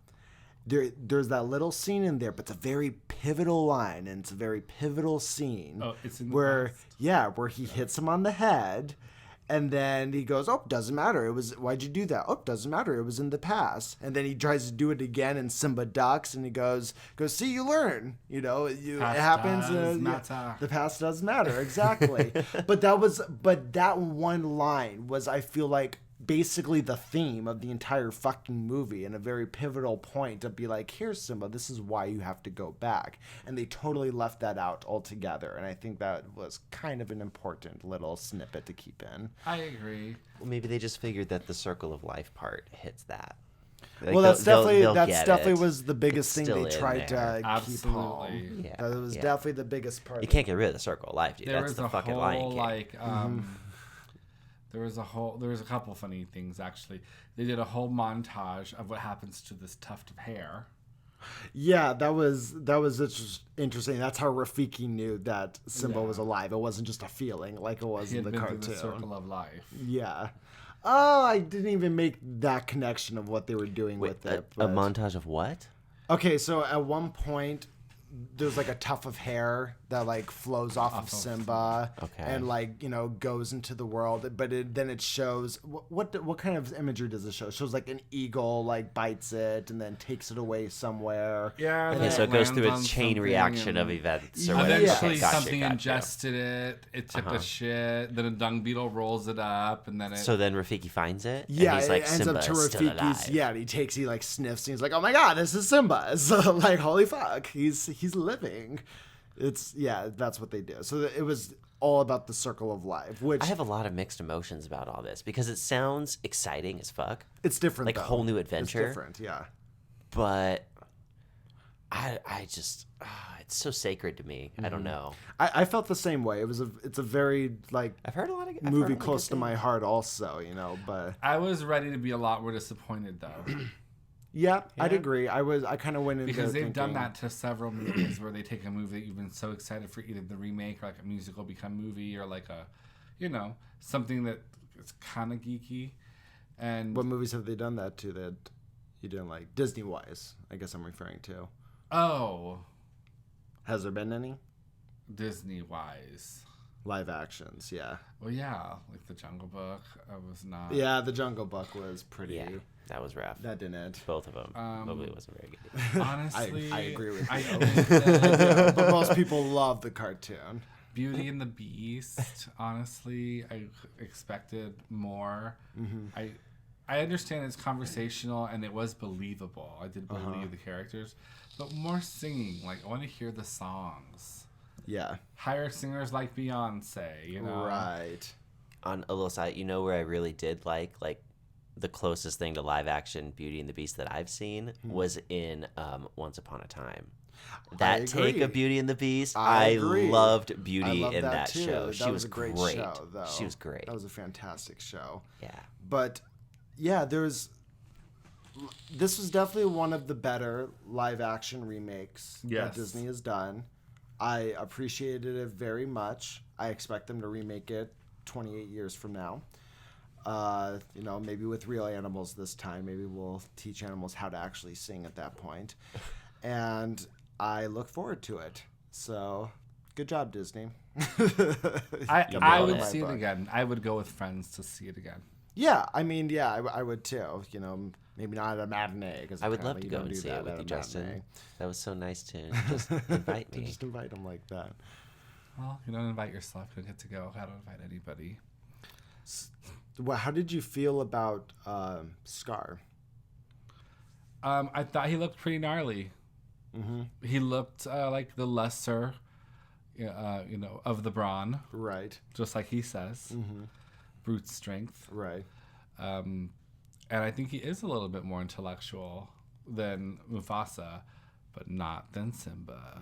There's that little scene in there, but it's a very pivotal line, and it's a very pivotal scene. Oh, it's in the where past. where he hits him on the head, and then he goes, "Oh, doesn't matter. Why'd you do that? Oh, doesn't matter. It was in the past." And then he tries to do it again, and Simba ducks, and he goes, "See, you learn. You know, it happens. does matter. The past does matter, exactly." but that one line was, I feel like, basically the theme of the entire fucking movie, and a very pivotal point to be like, here's Simba, this is why you have to go back. And they totally left that out altogether, and I think that was kind of an important little snippet to keep in. I agree. Well, maybe they just figured that the circle of life part hits that. Like, Well, that's they'll get definitely it. was the biggest It's thing still they in tried there. to keep Absolutely. home. Yeah, That was yeah. definitely the biggest part. You can't get rid of the circle of life, dude. There That's was the a fucking whole Lion King. there was a couple funny things actually. They did a whole montage of what happens to this tuft of hair. Yeah, that was interesting. That's how Rafiki knew that Simba was alive. It wasn't just a feeling like it was He in had the been through the cartoon. circle of life. Yeah. Oh, I didn't even make that connection of what they were doing Wait, with it. a but- montage of what? Okay, so at one point, there's like a tuft of hair that like flows off of Simba, Okay. and like, you know, goes into the world. But then it shows what kind of imagery does it show? It shows like an eagle like bites it and then takes it away somewhere. Yeah. Okay, then so it goes through lands its on chain something reaction of and events. Or Yeah. whatever. Eventually, Okay, gotcha, something gotcha. ingested it. It took a shit. Then a dung beetle rolls it up, and then it. So then Rafiki finds it. Yeah, and he's like, it ends Simba up to is still Rafiki's. alive. Yeah, and he like sniffs, and he's like, "Oh my god, this is Simba!" So like, holy fuck, he's living. That's what they do. So it was all about the circle of life, which I have a lot of mixed emotions about all this because it sounds exciting as fuck, it's different. like a though. whole new adventure. It's different, yeah. but I just it's so sacred to me. I don't know. I felt the same way. It's a very like I've heard a lot of movie close to my heart, also. You know, but I was ready to be a lot more disappointed though. yeah, I'd agree. I kind of went into Because they've thinking, done that to several movies where they take a movie that you've been so excited for, either the remake or like a musical become movie, or like a, you know, something that is kind of geeky. And What movies have they done that to that you didn't like? Disney wise, I guess I'm referring to. oh, Has there been any Disney wise. live actions? Yeah. Well, yeah, like the Jungle Book. I was not. Yeah, the Jungle Book was pretty. Yeah, that was rough. That didn't. Both of them. Movie wasn't very good. Honestly, I agree with I you. think that But most people love the cartoon. Beauty and the Beast. Honestly, I expected more. Mm-hmm. I understand it's conversational and it was believable. I did believe the characters, but more singing. Like, I want to hear the songs. Yeah. Hire singers like Beyonce. You know, Right. On a little side, you know where I really did like the closest thing to live action Beauty and the Beast that I've seen was in Once Upon a Time. That take agree. of Beauty and the Beast, I I agree. loved Beauty I love in that, that too. show. That She was a great show, though. She was great. That was a fantastic show. Yeah. But yeah, this was definitely one of the better live action remakes that Yes. Disney has done. I appreciated it very much. I expect them to remake it 28 years from now. You know, maybe with real animals this time. Maybe we'll teach animals how to actually sing at that point. And I look forward to it. So, good job, Disney. I nailed would it. see it again. I would go with friends to see it again. Yeah, I mean, yeah, I would too. You know, maybe not at a matinee because I would love to go and see it with you, Justin. That was so nice to just invite To me. just invite them like that. Well, you don't invite yourself. You don't get to go. I don't invite anybody. How did you feel about Scar? I thought he looked pretty gnarly. Mm-hmm. He looked like the lesser, of the brawn. Right. Just like he says. Mm-hmm. Brute strength. Right. And I think he is a little bit more intellectual than Mufasa, but not than Simba.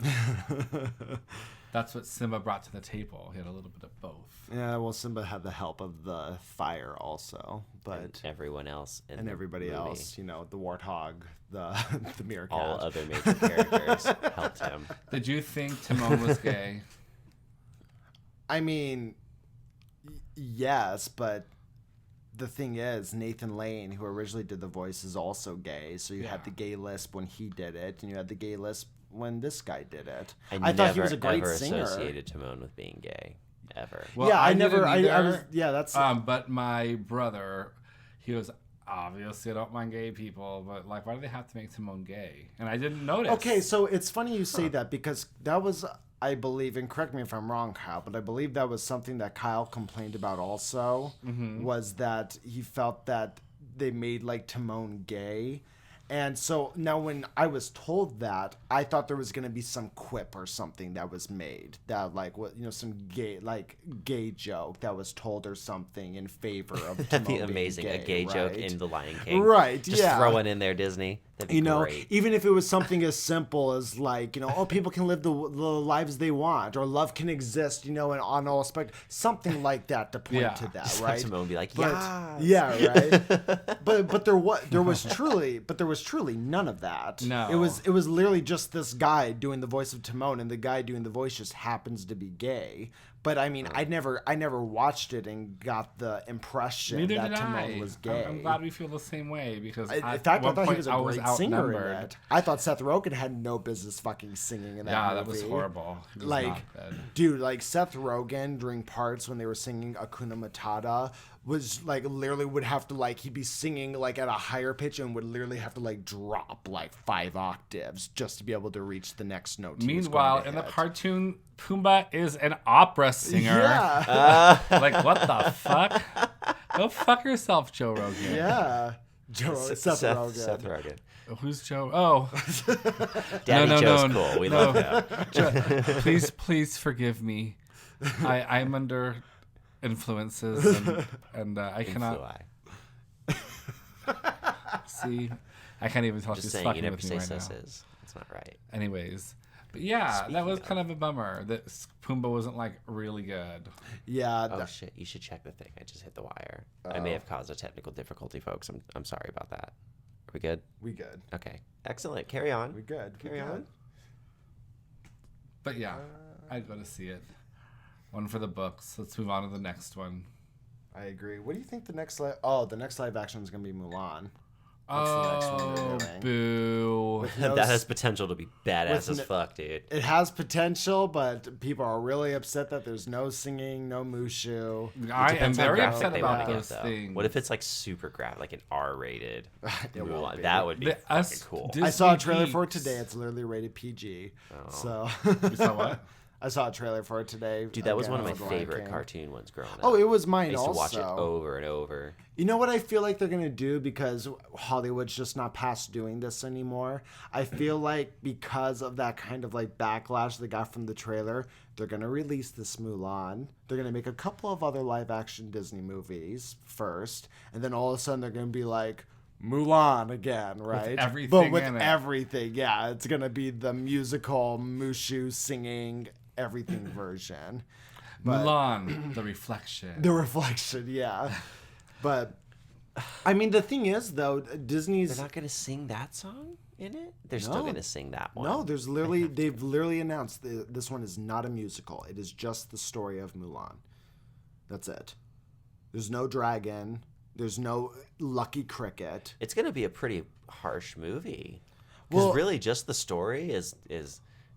That's what Simba brought to the table. He had a little bit of both. Yeah, well, Simba had the help of the fire also, but and everyone else and everybody movie. Else, the warthog, the meerkat, all other major characters helped him. Did you think Timon was gay? I mean, yes, but the thing is, Nathan Lane, who originally did the voice, is also gay. So you had the gay lisp when he did it, and you had the gay lisp when this guy did it. I thought he was a great singer. Associated Timon with being gay, ever. Well, yeah, I never. I was. Yeah, that's. But my brother, he was obviously, I don't mind gay people, but like, why do they have to make Timon gay? And I didn't notice. Okay, so it's funny you say that because that was, I believe, and correct me if I'm wrong, Kyle, but I believe that was something that Kyle complained about also, was that he felt that they made like Timon gay. And so now when I was told that, I thought there was going to be some quip or something that was made that like, some gay joke that was told or something in favor of Timon. That'd be amazing. Gay, a gay right? joke in The Lion King. Right, Just throw it in there, Disney. That'd be great. Even if it was something as simple as like, people can live the lives they want, or love can exist, and on all spectrum, something like that to point to that, right? Timon would be like, yeah, right. but there was truly none of that. No, it was literally just this guy doing the voice of Timon, and the guy doing the voice just happens to be gay. But I mean, I never watched it and got the impression that Timon was gay. I'm glad we feel the same way because in fact, I thought he was a great singer in it. I thought Seth Rogen had no business fucking singing in that movie. Yeah, that was horrible. It was not good. Dude, like Seth Rogen during parts when they were singing Hakuna Matata was like literally would have to like he'd be singing like at a higher pitch and would literally have to like drop like 5 octaves just to be able to reach the next note. Meanwhile, in the cartoon, Pumbaa is an opera singer. Yeah. Like what the fuck? Go fuck yourself, Joe Rogan. Yeah. Seth Rogen. Seth Rogen. Who's Joe? Oh, Daddy Joe's cool. We love him. Please forgive me. I'm under influences and I cannot see. I can't even tell she's fucking with me right now. That's not right. Anyways, but yeah, that was kind of a bummer that Pumbaa wasn't like really good. Yeah. Oh shit! You should check the thing. I just hit the wire. I may have caused a technical difficulty, folks. I'm sorry about that. Are we good? We good. Okay. Excellent. Carry on. We good. Carry on. But yeah, I'd go to see it. One for the books. Let's move on to the next one. I agree. What do you think the next live action is going to be? Mulan. That's the next one they're doing. Boo. That has potential to be badass as fuck, dude. It has potential, but people are really upset that there's no singing, no Mushu. I am very upset about those things. What if it's like super graphic, like an R-rated Mulan? That would be fucking cool. I saw a trailer for it today. It's literally rated PG. Oh. So You saw what? I saw a trailer for it today. Dude, that was one of my favorite cartoon ones growing up. Oh, it was mine also. I used to watch it over and over. You know what I feel like they're going to do because Hollywood's just not past doing this anymore? I feel like because of that kind of like backlash they got from the trailer, they're going to release this Mulan. They're going to make a couple of other live action Disney movies first. And then all of a sudden they're going to be like, Mulan again, right? With everything but with in it. everything, yeah. It's going to be the musical Mushu singing everything version. But Mulan, the reflection. The reflection, yeah. But I mean, the thing is, though, Disney's They're not going to sing that song in it? They're still going to sing that one. No, they've literally announced this one is not a musical. It is just the story of Mulan. That's it. There's no dragon. There's no Lucky Cricket. It's going to be a pretty harsh movie. Because really just the story is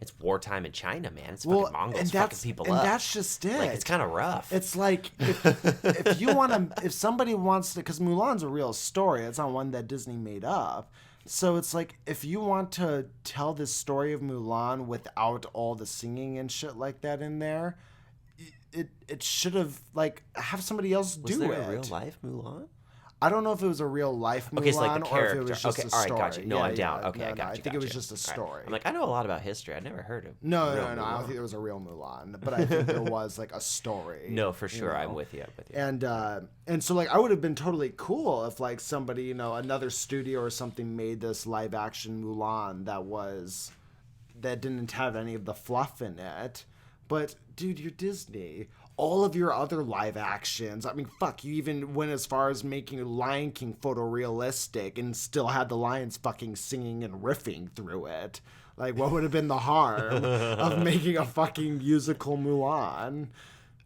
it's wartime in China, man. It's fucking Mongols fucking people up. And that's just it. Like, it's kind of rough. It's like, if you want to, if somebody wants to, because Mulan's a real story. It's not one that Disney made up. So it's like, if you want to tell this story of Mulan without all the singing and shit like that in there, it should have like have somebody else do it. Was there a real life Mulan? I don't know if it was a real life Mulan Okay, so like the or if character. it was just Okay, a all right, story. gotcha. No, I'm down. Okay, No, I got you. I think it was just a story. Right. I'm like, I know a lot about history. I'd never heard of. No, real I don't Mulan. think there was a real Mulan, but I think there was like a story. No, for sure. know? I'm with you. And so like I would have been totally cool if like somebody, another studio or something made this live action Mulan that didn't have any of the fluff in it. But dude, you're Disney. All of your other live actions, I mean, fuck, you even went as far as making Lion King photorealistic and still had the lions fucking singing and riffing through it. Like, what would have been the harm of making a fucking musical Mulan?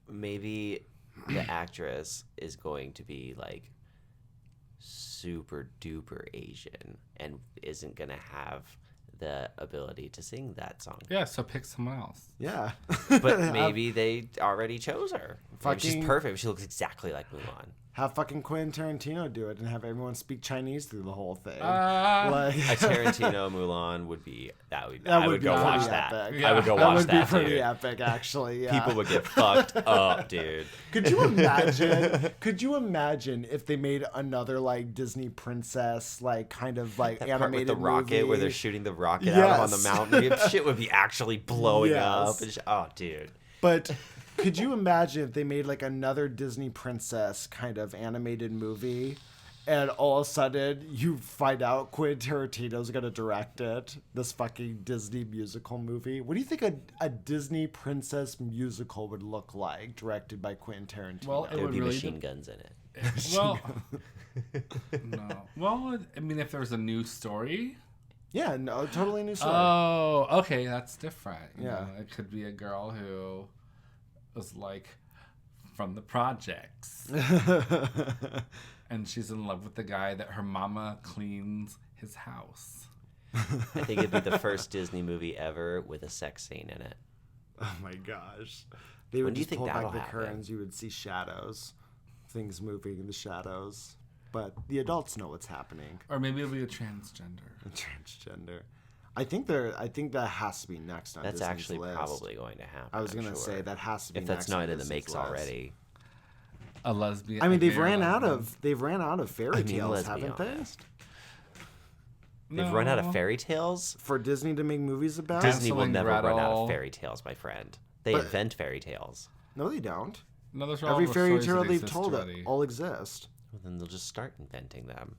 Maybe the actress is going to be like super duper Asian and isn't gonna have the ability to sing that song. Yeah, so pick someone else. Yeah. But maybe they already chose her. She's Fucking- perfect. She looks exactly like Mulan. Have fucking Quentin Tarantino do it and have everyone speak Chinese through the whole thing. Uh, A Tarantino Mulan would be I would be go pretty watch that. epic. I would go that watch would that, be pretty dude. epic, actually. Yeah. People would get fucked up, dude. Could you imagine? Could you imagine if they made another like Disney princess, like kind of like That part animated with the rocket movie? where they're shooting the rocket out on the Yes. mountain. Shit would be actually blowing Yes. up. And oh, dude. But could you imagine if they made like another Disney princess kind of animated movie, and all of a sudden you find out Quentin Tarantino's gonna direct it, this fucking Disney musical movie? What do you think a Disney princess musical would look like, directed by Quentin Tarantino? Well, There would would be really machine guns in it. Well, no. Well, I mean, if there was a new story. yeah, no, totally new story. Oh, okay, that's different. You Yeah. know, it could be a girl who was like from the projects, and she's in love with the guy that her mama cleans his house. I think it'd be the first Disney movie ever with a sex scene in it. Oh my gosh. They When would do you just think pull back that'll the happen? curtains, you would see shadows, things moving in the shadows. But the adults know what's happening. Or maybe it'll be a transgender. Transgender. I think that has to be next on That's Disney's actually list. probably going to happen. I was I'm gonna sure. say that has to be if next that's not on in the Disney's makes list. already. A lesbian. I mean, they've gay ran out lesbian. of fairy I mean, tales, let's be haven't they? honest. They've run out of No. fairy tales. For Disney to make movies about? Disney will Hansel and never run out Gretel. of fairy tales, my friend. They But- invent fairy tales. No, they don't. No, those are all Every the fairy stories tale that they've exist told already. all exist. Well, then they'll just start inventing them.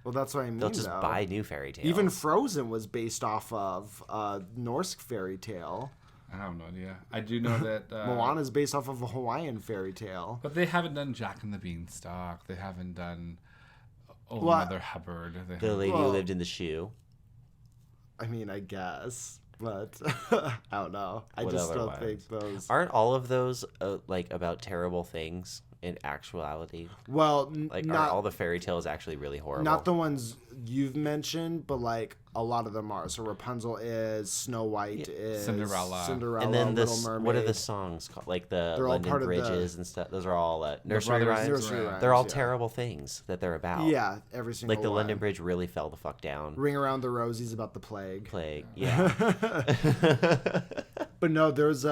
Well, that's what I mean. They'll just though. buy new fairy tales. Even Frozen was based off of a Norse fairy tale. I have no idea. I do know that Moana is based off of a Hawaiian fairy tale. but they haven't done Jack and the Beanstalk. They haven't done Old Well, Mother Hubbard. They the haven't- lady who Well- lived in the shoe. I mean, I guess, but I don't know. I What just other don't ones? think those. Aren't all of those like about terrible things in actuality? Well, Like, are not all the fairy tales actually really horrible? not the ones you've mentioned, but like a lot of them are. So Rapunzel is, Snow White is, Cinderella. and then Little Mermaid. what are the songs called? Like the They're all London part of the- Bridges and stuff. Those are all nursery Brothers rhymes. Nursery Grimm. rhymes, They're all yeah. terrible things that they're about. Yeah, every single Like the one. London Bridge really fell the fuck down. Ring Around the Rosies about the plague. Plague. Yeah. But no, there's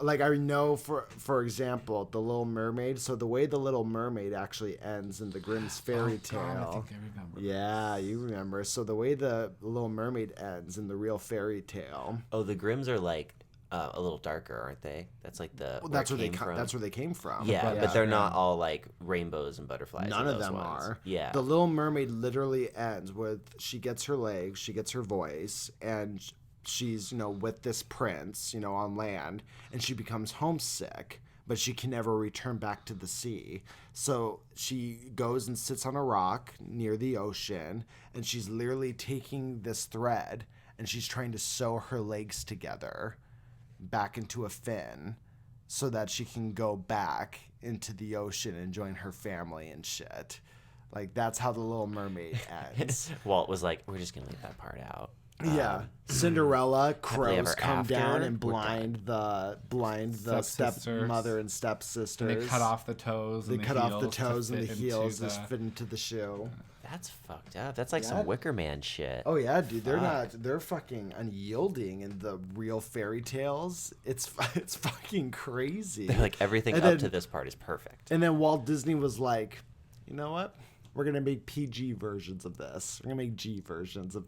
like I know for example, the Little Mermaid. So the way the Little Mermaid actually ends in the Grimm's fairy Oh, tale. God, I think I remember. Yeah, you remember. So the way the Little Mermaid ends in the real fairy tale. Oh, the Grimms are like a little darker, aren't they? That's like the Well, that's where where it came from. That's where they came from. Yeah, Yeah. but they're not all like rainbows and butterflies. None in of those them ones. are. Yeah. The Little Mermaid literally ends with she gets her legs, she gets her voice, and she's, with this prince, on land, and she becomes homesick, but she can never return back to the sea. So she goes and sits on a rock near the ocean, and she's literally taking this thread, and she's trying to sew her legs together back into a fin so that she can go back into the ocean and join her family and shit. Like, that's how the Little Mermaid ends. Walt was like, we're just gonna leave that part out. Yeah, Cinderella, crows ever come down after? and We're blind the Stepsisters. stepmother and stepsisters. And they cut off the toes. They and the cut off the heels to toes and the fit heels into just fit into the shoe. That's fucked up. That's like some Wicker Man shit. Oh yeah, dude. They're fucking unyielding in the real fairy tales. It's fucking crazy. They're like everything And up then- to this part is perfect. And then Walt Disney was like, you know what? We're gonna make PG versions of this. We're gonna make G versions of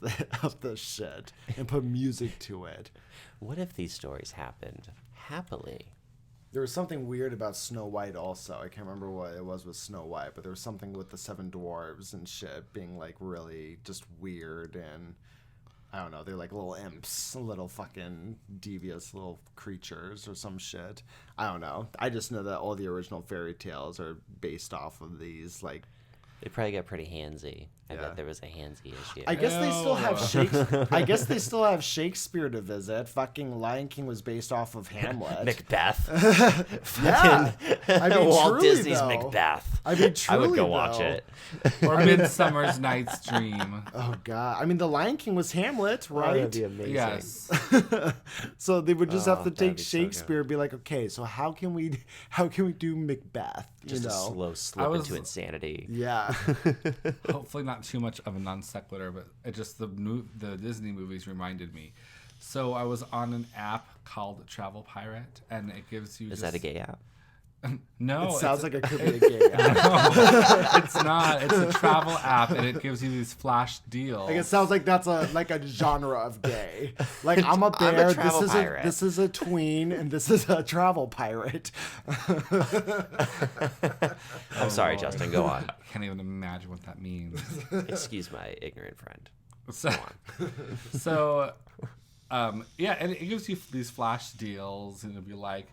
this shit and put music to it. What if these stories happened happily? There was something weird about Snow White also. I can't remember what it was with Snow White, but there was something with the Seven Dwarves and shit being like really just weird, and I don't know, they're like little imps, little fucking devious little creatures or some shit. I don't know. I just know that all the original fairy tales are based off of these like. They probably got pretty handsy. I Yeah. bet there was a handsy issue. I guess they still have Ew. Shakespeare. I guess they still have Shakespeare to visit. Fucking Lion King was based off of Hamlet. Macbeth. Yeah. I mean, Walt truly, Disney's though. Macbeth. I mean, I would truly, go watch though. it. Or Midsummer's Night's Dream. Oh god! I mean, the Lion King was Hamlet, right? That'd be amazing. Yes. So they would just have to that'd take be so good. Shakespeare and be like, okay, so how can we do Macbeth? Just you a know? slow slip was- into insanity. Yeah. Hopefully not too much of a non sequitur, but it just the Disney movies reminded me. So I was on an app called Travel Pirate, and it gives you. Is that a gay app? No, It sounds it's- like it could be a gay app. No, it's not. It's a travel app, and it gives you these flash deals. Like it sounds like that's a genre of gay. Like I'm a I'm a bear. travel pirate. This is a tween, and this is a travel pirate. I'm sorry, Lord. Justin. Go on. I can't even imagine what that means. Excuse my ignorant friend. So, yeah, and it gives you these flash deals, and it'll be like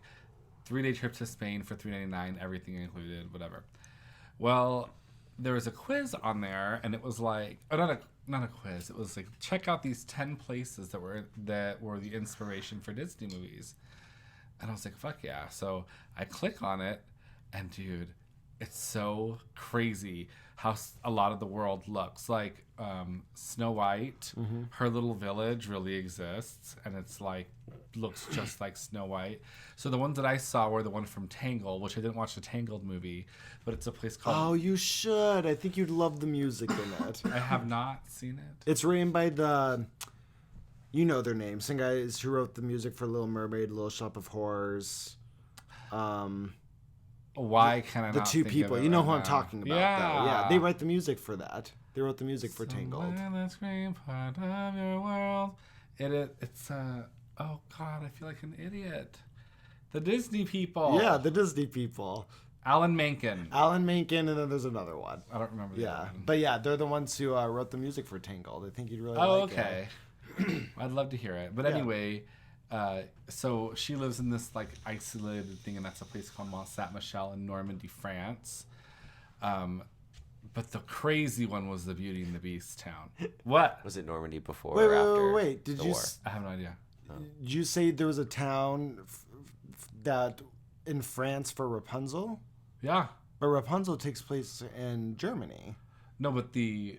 3-day trip to Spain for $3.99, everything included, whatever. Well, there was a quiz on there, and it was like, oh, not a quiz. It was like, check out these 10 places that were the inspiration for Disney movies. And I was like, fuck yeah. So I click on it, and dude, it's so crazy how a lot of the world looks. Like Snow White, her little village really exists, and it's like looks just like Snow White. So the ones that I saw were the one from Tangled, which I didn't watch the Tangled movie, but it's a place Oh, called. you should. I think you'd love the music in it. I have not seen it. It's written by you know their names. Some guys who wrote the music for Little Mermaid, Little Shop of Horrors. Why can I The not two think people. of it You know right who I'm now? talking about, Yeah. though. Yeah, they write the music for that. They wrote the music for Tangled. Somewhere in the screen part of your world. It's oh god, I feel like an idiot. The Disney people. Yeah, the Disney people. Alan Menken. Alan Menken, and then there's another one. I don't remember the Yeah, other one. but yeah, they're the ones who wrote the music for Tangled. I think you'd really Oh, like it. okay. I'd love to hear it. But Yeah. anyway, so she lives in this like isolated thing, and that's a place called Mont Saint Michel in Normandy, France. But the crazy one was the Beauty and the Beast town. What? Was it Normandy before Wait, or wait, after wait, wait. Did the you war? I have no idea. did you say there was a town that in France for Rapunzel? Yeah. But Rapunzel takes place in Germany. No, but the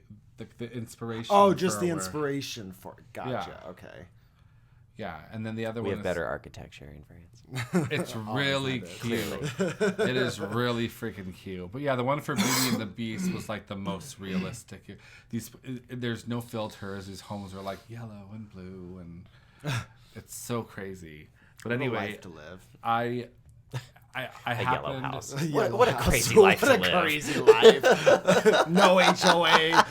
inspiration. Oh, just for the where- inspiration for it. Gotcha. Okay. Yeah, and then the other We one have is better architecture in France. it's really cute. It is really freaking cute. But yeah, the one for Beauty and the Beast was like the most realistic. There's no filters. These homes are like yellow and blue, and it's so crazy. But What a anyway, life to live. I A yellow happened. house. Yeah, What a wow. crazy So life what to a live. crazy life. No HOA.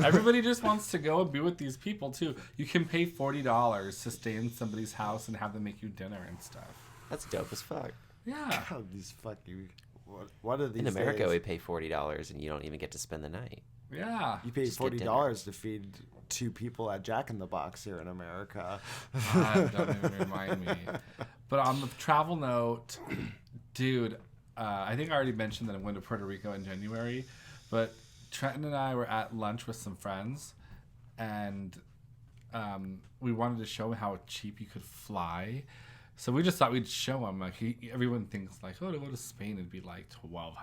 Everybody just wants to go and be with these people too. You can pay $40 to stay in somebody's house and have them make you dinner and stuff. That's dope as fuck. Yeah. God, these fucking. What are these? In America, days? we pay $40 and you don't even get to spend the night. Yeah. You pay Just get dinner. $40 to feed 2 people at Jack in the Box here in America. God, don't even remind me. But on the travel note, dude, I think I already mentioned that I'm going to Puerto Rico in January, but Trenton and I were at lunch with some friends, and we wanted to show him how cheap you could fly. So we just thought we'd show him. Like everyone thinks like, oh, to go to Spain it'd be like $1,200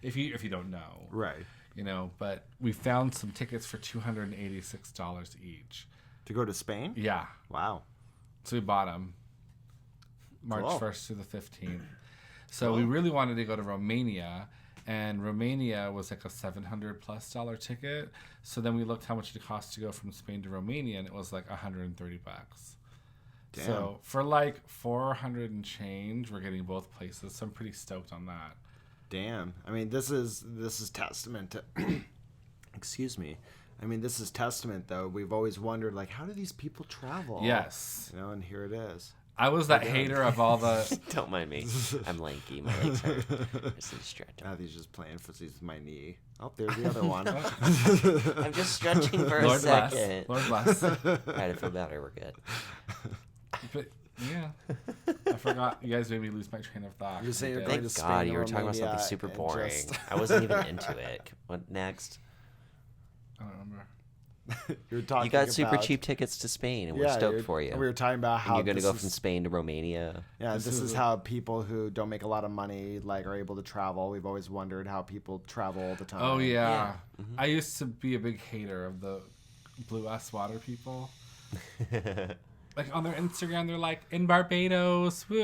if you don't know, Right. you know. But we found some tickets for $286 each. To go to Spain? Yeah. Wow. So we bought them March Cool. 1st through the 15th. So we really wanted to go to Romania, and Romania was like a $700+ ticket. So then we looked how much it cost to go from Spain to Romania, and it was like $130. Damn. So for like 400 and change, we're getting both places. So I'm pretty stoked on that. Damn. I mean, this is testament to excuse me. I mean, this is testament, though. We've always wondered, like, how do these people travel? Yes. You know, and here it is. I was that hater of all the... Don't mind me. I'm lanky. My legs hurt. I just need to stretch them. He's just playing footsies with my knee. Oh, there's the other one. I'm just stretching for a second. Lord bless. All right, I feel better. We're good. But, yeah. I forgot. You guys made me lose my train of thought. You're saying you're Thank going to God Spain you were talking about Romania something super boring. just... I wasn't even into it. What next? I don't remember. You're talking You got super about... cheap tickets to Spain, and we're stoked for you. We were talking about how and you're going to go from Spain to Romania. Yeah, this is how people who don't make a lot of money like are able to travel. We've always wondered how people travel all the time. Oh, yeah. Yeah. Mm-hmm. I used to be a big hater of the blue ass water people. Like on their Instagram, they're like, in Barbados, woo,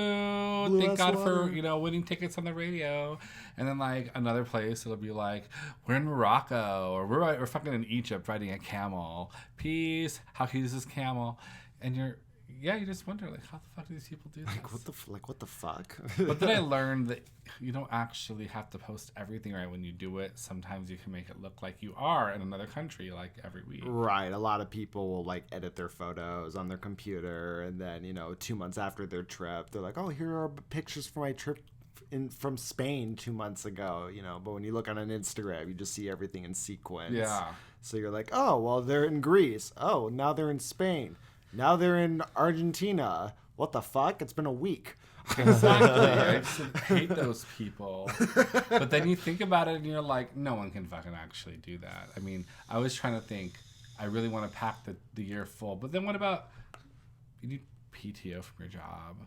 Blue thank ass God water. for, winning tickets on the radio. And then like another place, it'll be like, we're in Morocco, or we're fucking in Egypt riding a camel. Peace, how cute is this camel? And you just wonder, like, how the fuck do these people do this? What the fuck? But then I learned that you don't actually have to post everything right when you do it. Sometimes you can make it look like you are in another country, like every week. Right. A lot of people will like edit their photos on their computer, and then 2 months after their trip, they're like, "Oh, here are pictures from my trip from Spain 2 months ago." But when you look on an Instagram, you just see everything in sequence. Yeah. So you're like, "Oh, well, they're in Greece. Oh, now they're in Spain. Now they're in Argentina. What the fuck? It's been a week." Exactly. I used to hate those people. But then you think about it and you're like, no one can fucking actually do that. I mean, I was trying to think, I really want to pack the year full. But then what about, you need PTO from your job.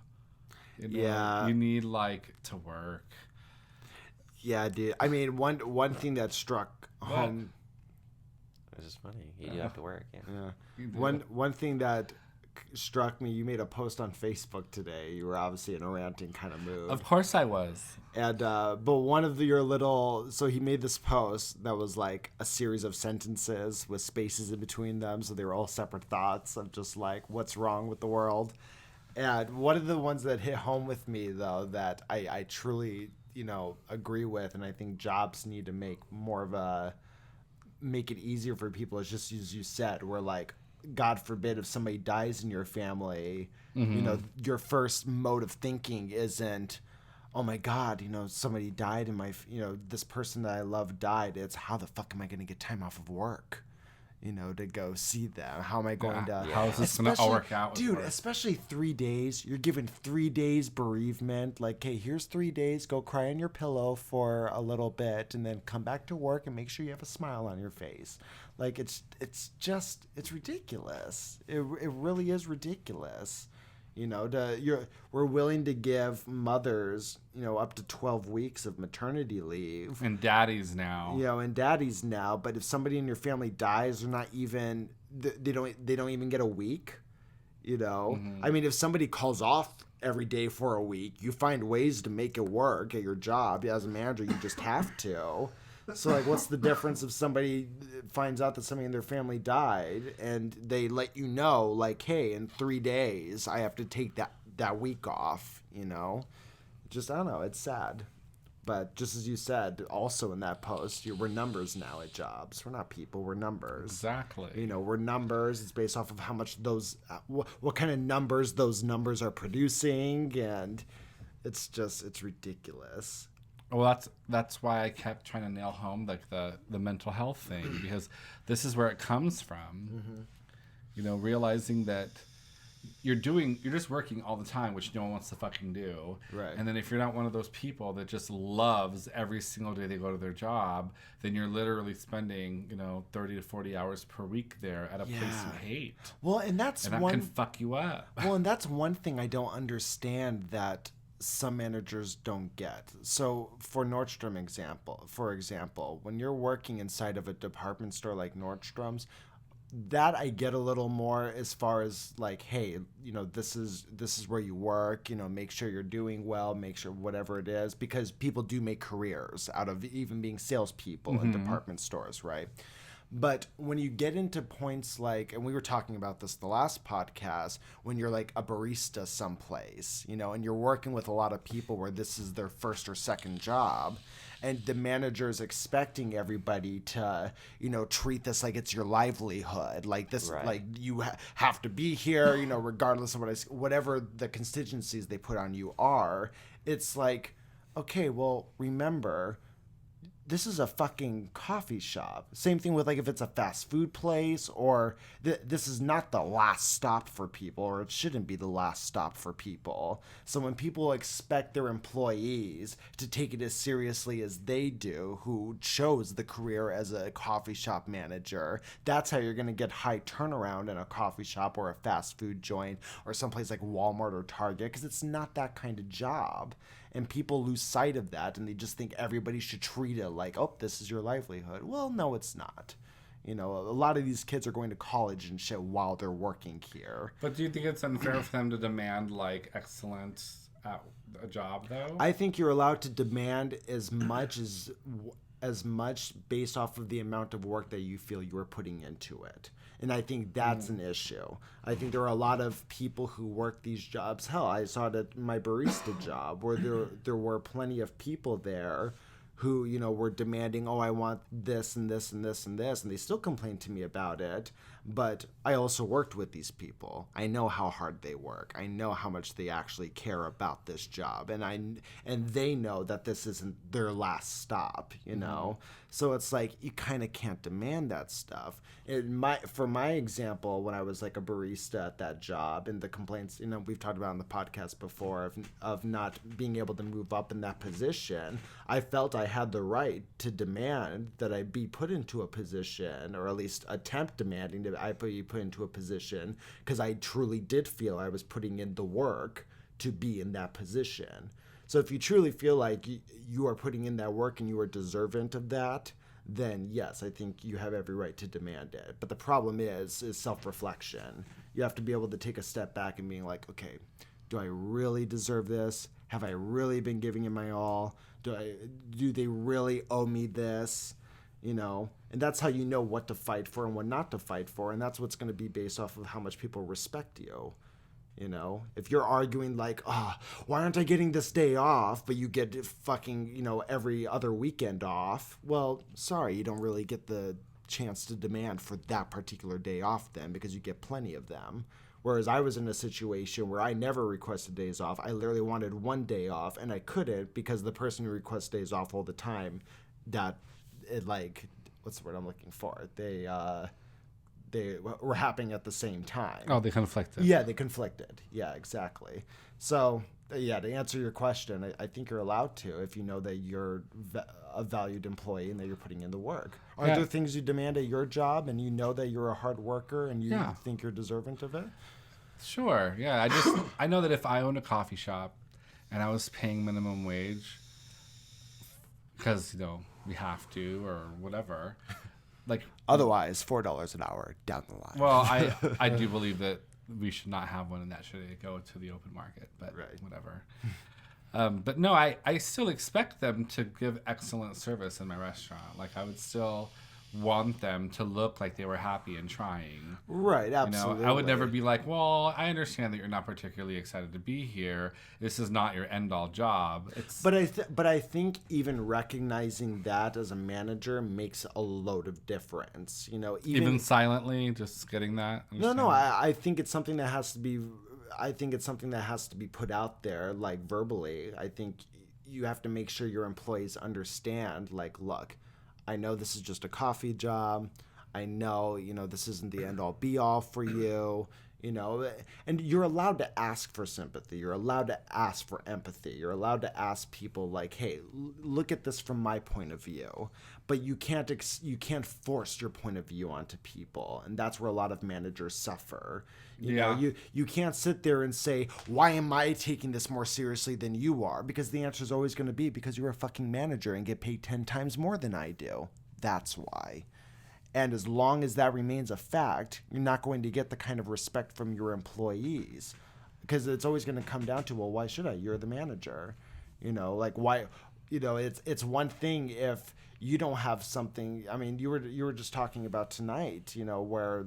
Yeah. You need, to work. Yeah, dude. I mean, one thing that struck home... It's just funny. You do have to work, yeah. Yeah. One thing that struck me, you made a post on Facebook today. You were obviously in a ranting kind of mood. Of course I was. And but one of your little, so he made this post that was like a series of sentences with spaces in between them, so they were all separate thoughts of just like what's wrong with the world. And one of the ones that hit home with me though that I truly agree with, and I think jobs need to make it easier for people, is just as you said, where like, God forbid, if somebody dies in your family, your first mode of thinking isn't, oh my God, somebody died in my, this person that I love died. It's, how the fuck am I going to get time off of work, to go see them? How am I going to? How is this going to all work out? Dude, especially 3 days. You're given 3 days bereavement. Like, hey, here's 3 days. Go cry on your pillow for a little bit, and then come back to work and make sure you have a smile on your face. Like, it's ridiculous. It really is ridiculous. We're willing to give mothers, up to 12 weeks of maternity leave. And daddies now. But if somebody in your family dies, they're not even, they don't even get a week, I mean, if somebody calls off every day for a week, you find ways to make it work at your job. As a manager, you just have to. So, like, what's the difference if somebody finds out that somebody in their family died and they let you know, like, hey, in 3 days, I have to take that week off, Just, I don't know, it's sad. But just as you said, also in that post, we're numbers now at jobs. We're not people, we're numbers. Exactly. We're numbers. It's based off of how much those, what kind of numbers those numbers are producing, and it's ridiculous. Well, that's why I kept trying to nail home the mental health thing, because this is where it comes from. Mm-hmm. Realizing that you're just working all the time, which no one wants to fucking do. Right. And then if you're not one of those people that just loves every single day they go to their job, then you're literally spending 30 to 40 hours per week there at a place you hate. Well, and that can fuck you up. Well, and that's one thing I don't understand that some managers don't get. So for example, when you're working inside of a department store like Nordstrom's, that I get a little more as far as like, hey, you know, this is where you work, you know, make sure you're doing well, make sure whatever it is, because people do make careers out of even being salespeople in department stores, right? But when you get into points like, and we were talking about this the last podcast, when you're like a barista someplace, you know, and you're working with a lot of people where this is their first or second job, and the manager is expecting everybody to, you know, treat this like it's your livelihood, like this, Right. like you have to be here, you know, regardless of whatever the contingencies they put on you are. It's like, okay, well, remember, this is a fucking coffee shop. Same thing with like if it's a fast food place, or this is not the last stop for people, or it shouldn't be the last stop for people. So when people expect their employees to take it as seriously as they do, who chose the career as a coffee shop manager, that's how you're going to get high turnaround in a coffee shop or a fast food joint or someplace like Walmart or Target, because it's not that kind of job. And people lose sight of that, and they just think everybody should treat it like, oh, this is your livelihood. Well, no, it's not. You know, a lot of these kids are going to college and shit while they're working here. But do you think it's unfair for them to demand like excellence at a job, though? I think you're allowed to demand as much based off of the amount of work that you feel you're putting into it. And I think that's an issue. I think there are a lot of people who work these jobs. Hell, I saw it at my barista job where there were plenty of people there who, you know, were demanding, oh, I want this and this and this and this. And they still complained to me about it. But I also worked with these people. I know how hard they work. I know how much they actually care about this job. And they know that this isn't their last stop, you know? So it's like, you kind of can't demand that stuff. For my example, when I was like a barista at that job, and the complaints, you know, we've talked about on the podcast before of not being able to move up in that position, I felt I had the right to demand that I be put into a position, or at least attempt demanding that I be put into a position, because I truly did feel I was putting in the work to be in that position. So if you truly feel like you are putting in that work and you are deserving of that, then yes, I think you have every right to demand it. But the problem is self-reflection. You have to be able to take a step back and being like, okay, do I really deserve this? Have I really been giving it my all? Do they really owe me this? You know, and that's how you know what to fight for and what not to fight for. And that's what's going to be based off of how much people respect you. You know, if you're arguing like, oh, why aren't I getting this day off, but you get fucking, you know, every other weekend off? Well, sorry, you don't really get the chance to demand for that particular day off then, because you get plenty of them. Whereas I was in a situation where I never requested days off. I literally wanted one day off, and I couldn't because the person who requests days off all the time, that it like, what's the word I'm looking for? They were happening at the same time. Oh, they conflicted. Yeah, they conflicted. Yeah, exactly. So, yeah, to answer your question, I think you're allowed to if you know that you're a valued employee and that you're putting in the work. Are there things you demand at your job and you know that you're a hard worker and you think you're deserving of it? Sure, yeah. I know that if I owned a coffee shop and I was paying minimum wage because, you know, we have to or whatever, like... Otherwise, $4 an hour down the line. Well, I do believe that we should not have one and that should go to the open market, but whatever. But no, I still expect them to give excellent service in my restaurant. Like, I would still want them to look like they were happy and trying. Right, absolutely. You know, I would never be like, well, I understand that you're not particularly excited to be here. This is not your end-all job. But I think even recognizing that as a manager makes a load of difference. You know, even silently, just getting that. No, I think it's something that has to be. I think it's something that has to be put out there, like verbally. I think you have to make sure your employees understand, like, look, I know this is just a coffee job. I know, you know, this isn't the end-all be-all for you, you know. And you're allowed to ask for sympathy. You're allowed to ask for empathy. You're allowed to ask people, like, hey, look at this from my point of view. But you can't force your point of view onto people. And that's where a lot of managers suffer. You know, you can't sit there and say, why am I taking this more seriously than you are? Because the answer is always going to be because you're a fucking manager and get paid 10 times more than I do. That's why. And as long as that remains a fact, you're not going to get the kind of respect from your employees, because it's always going to come down to, well, why should I? You're the manager. Like, why? It's one thing if you don't have something. I mean, you were just talking about tonight, where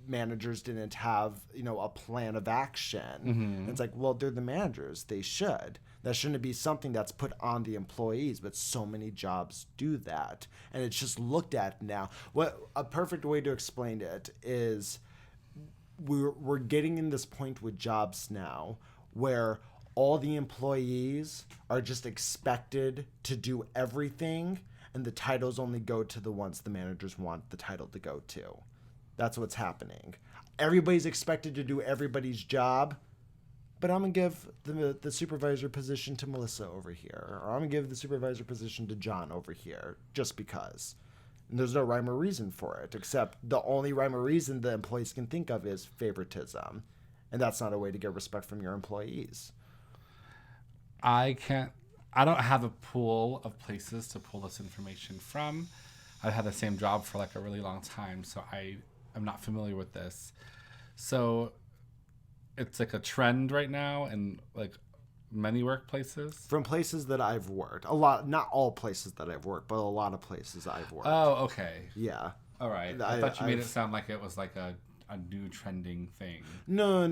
managers didn't have, a plan of action. Mm-hmm. It's like, well, they're the managers. They should. That shouldn't be something that's put on the employees, but so many jobs do that. And it's just looked at now. What a perfect way to explain it is we're getting in this point with jobs now where all the employees are just expected to do everything, and the titles only go to the ones the managers want the title to go to. That's what's happening. Everybody's expected to do everybody's job, but I'm going to give the supervisor position to Melissa over here, or I'm going to give the supervisor position to John over here, just because. And there's no rhyme or reason for it, except the only rhyme or reason the employees can think of is favoritism. And that's not a way to get respect from your employees. I don't have a pool of places to pull this information from. I've had the same job for like a really long time, so I'm not familiar with this. So it's like a trend right now in like many workplaces. From places that I've worked. A lot, not all places that I've worked, but a lot of places I've worked. Oh, okay. Yeah. All right. I thought you made it sound like it was like a new trending thing. No.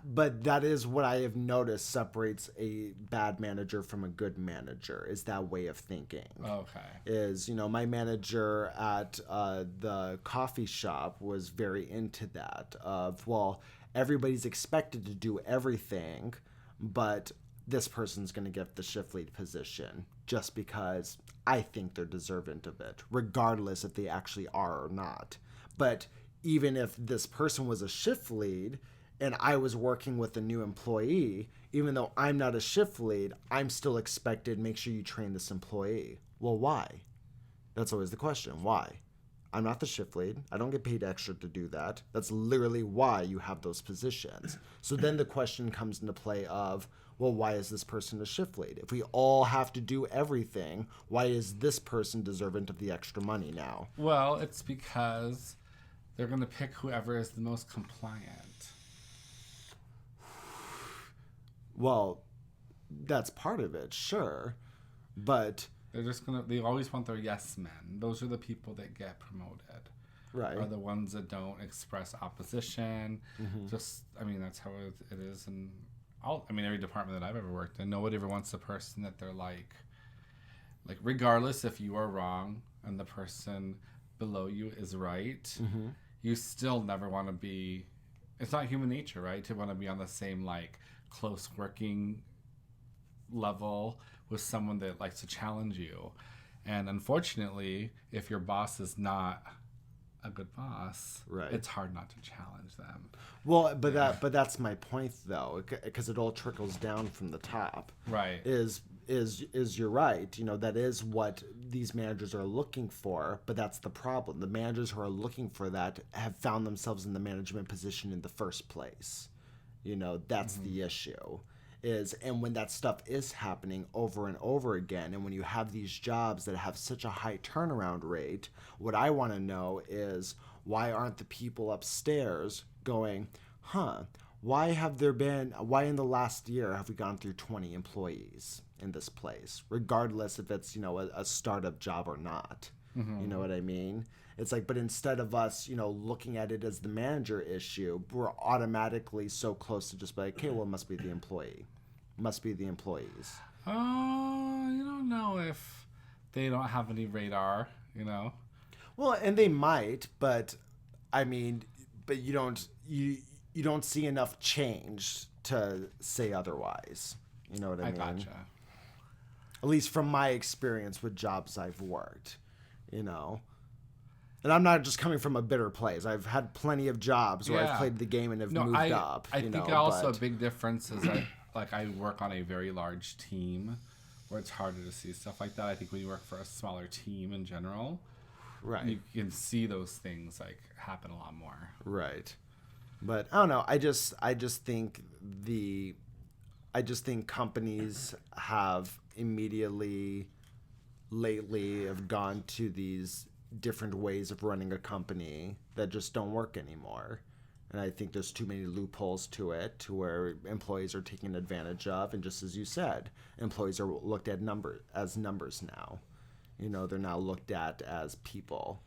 But that is what I have noticed separates a bad manager from a good manager, is that way of thinking. Okay. Is, my manager at the coffee shop was very into that of, well, everybody's expected to do everything, but this person's going to get the shift lead position just because I think they're deserving of it, regardless if they actually are or not. But even if this person was a shift lead and I was working with a new employee, even though I'm not a shift lead, I'm still expected, make sure you train this employee. Well, why? That's always the question. Why? I'm not the shift lead. I don't get paid extra to do that. That's literally why you have those positions. So then the question comes into play of, well, why is this person a shift lead? If we all have to do everything, why is this person deserving of the extra money now? Well, it's because they're going to pick whoever is the most compliant. Well, that's part of it, sure. But they always want their yes men. Those are the people that get promoted. Right. Are the ones that don't express opposition. Mm-hmm. That's how it is in every department that I've ever worked in. Nobody ever wants the person that they're like regardless if you are wrong and the person below you is right, mm-hmm. you still never want to be, it's not human nature, right? To want to be on the same close working level with someone that likes to challenge you. And unfortunately, if your boss is not a good boss, right, it's hard not to challenge them. Well, but that's my point though, because it all trickles down from the top. Right. Is you're right. That is what these managers are looking for, but that's the problem. The managers who are looking for that have found themselves in the management position in the first place. That's mm-hmm. the issue. And when that stuff is happening over and over again, and when you have these jobs that have such a high turnaround rate, what I want to know is, why aren't the people upstairs going, why in the last year have we gone through 20 employees in this place, regardless if it's, a startup job or not? Mm-hmm. You know what I mean? It's like, but instead of us, looking at it as the manager issue, we're automatically so close to just be like, okay, well, it must be the employee. It must be the employees. You don't know if they don't have any radar, Well, and they might, but you don't see enough change to say otherwise. You know what I mean? I gotcha. At least from my experience with jobs I've worked, And I'm not just coming from a bitter place. I've had plenty of jobs where I've played the game and have moved up. I think also a big difference is that I work on a very large team where it's harder to see stuff like that. I think when you work for a smaller team in general, right, you can see those things happen a lot more. Right. But I don't know. I just think companies have immediately lately have gone to these different ways of running a company that just don't work anymore. And I think there's too many loopholes to it, to where employees are taken advantage of. And just as you said, employees are looked at as numbers now. You know, they're now looked at as people.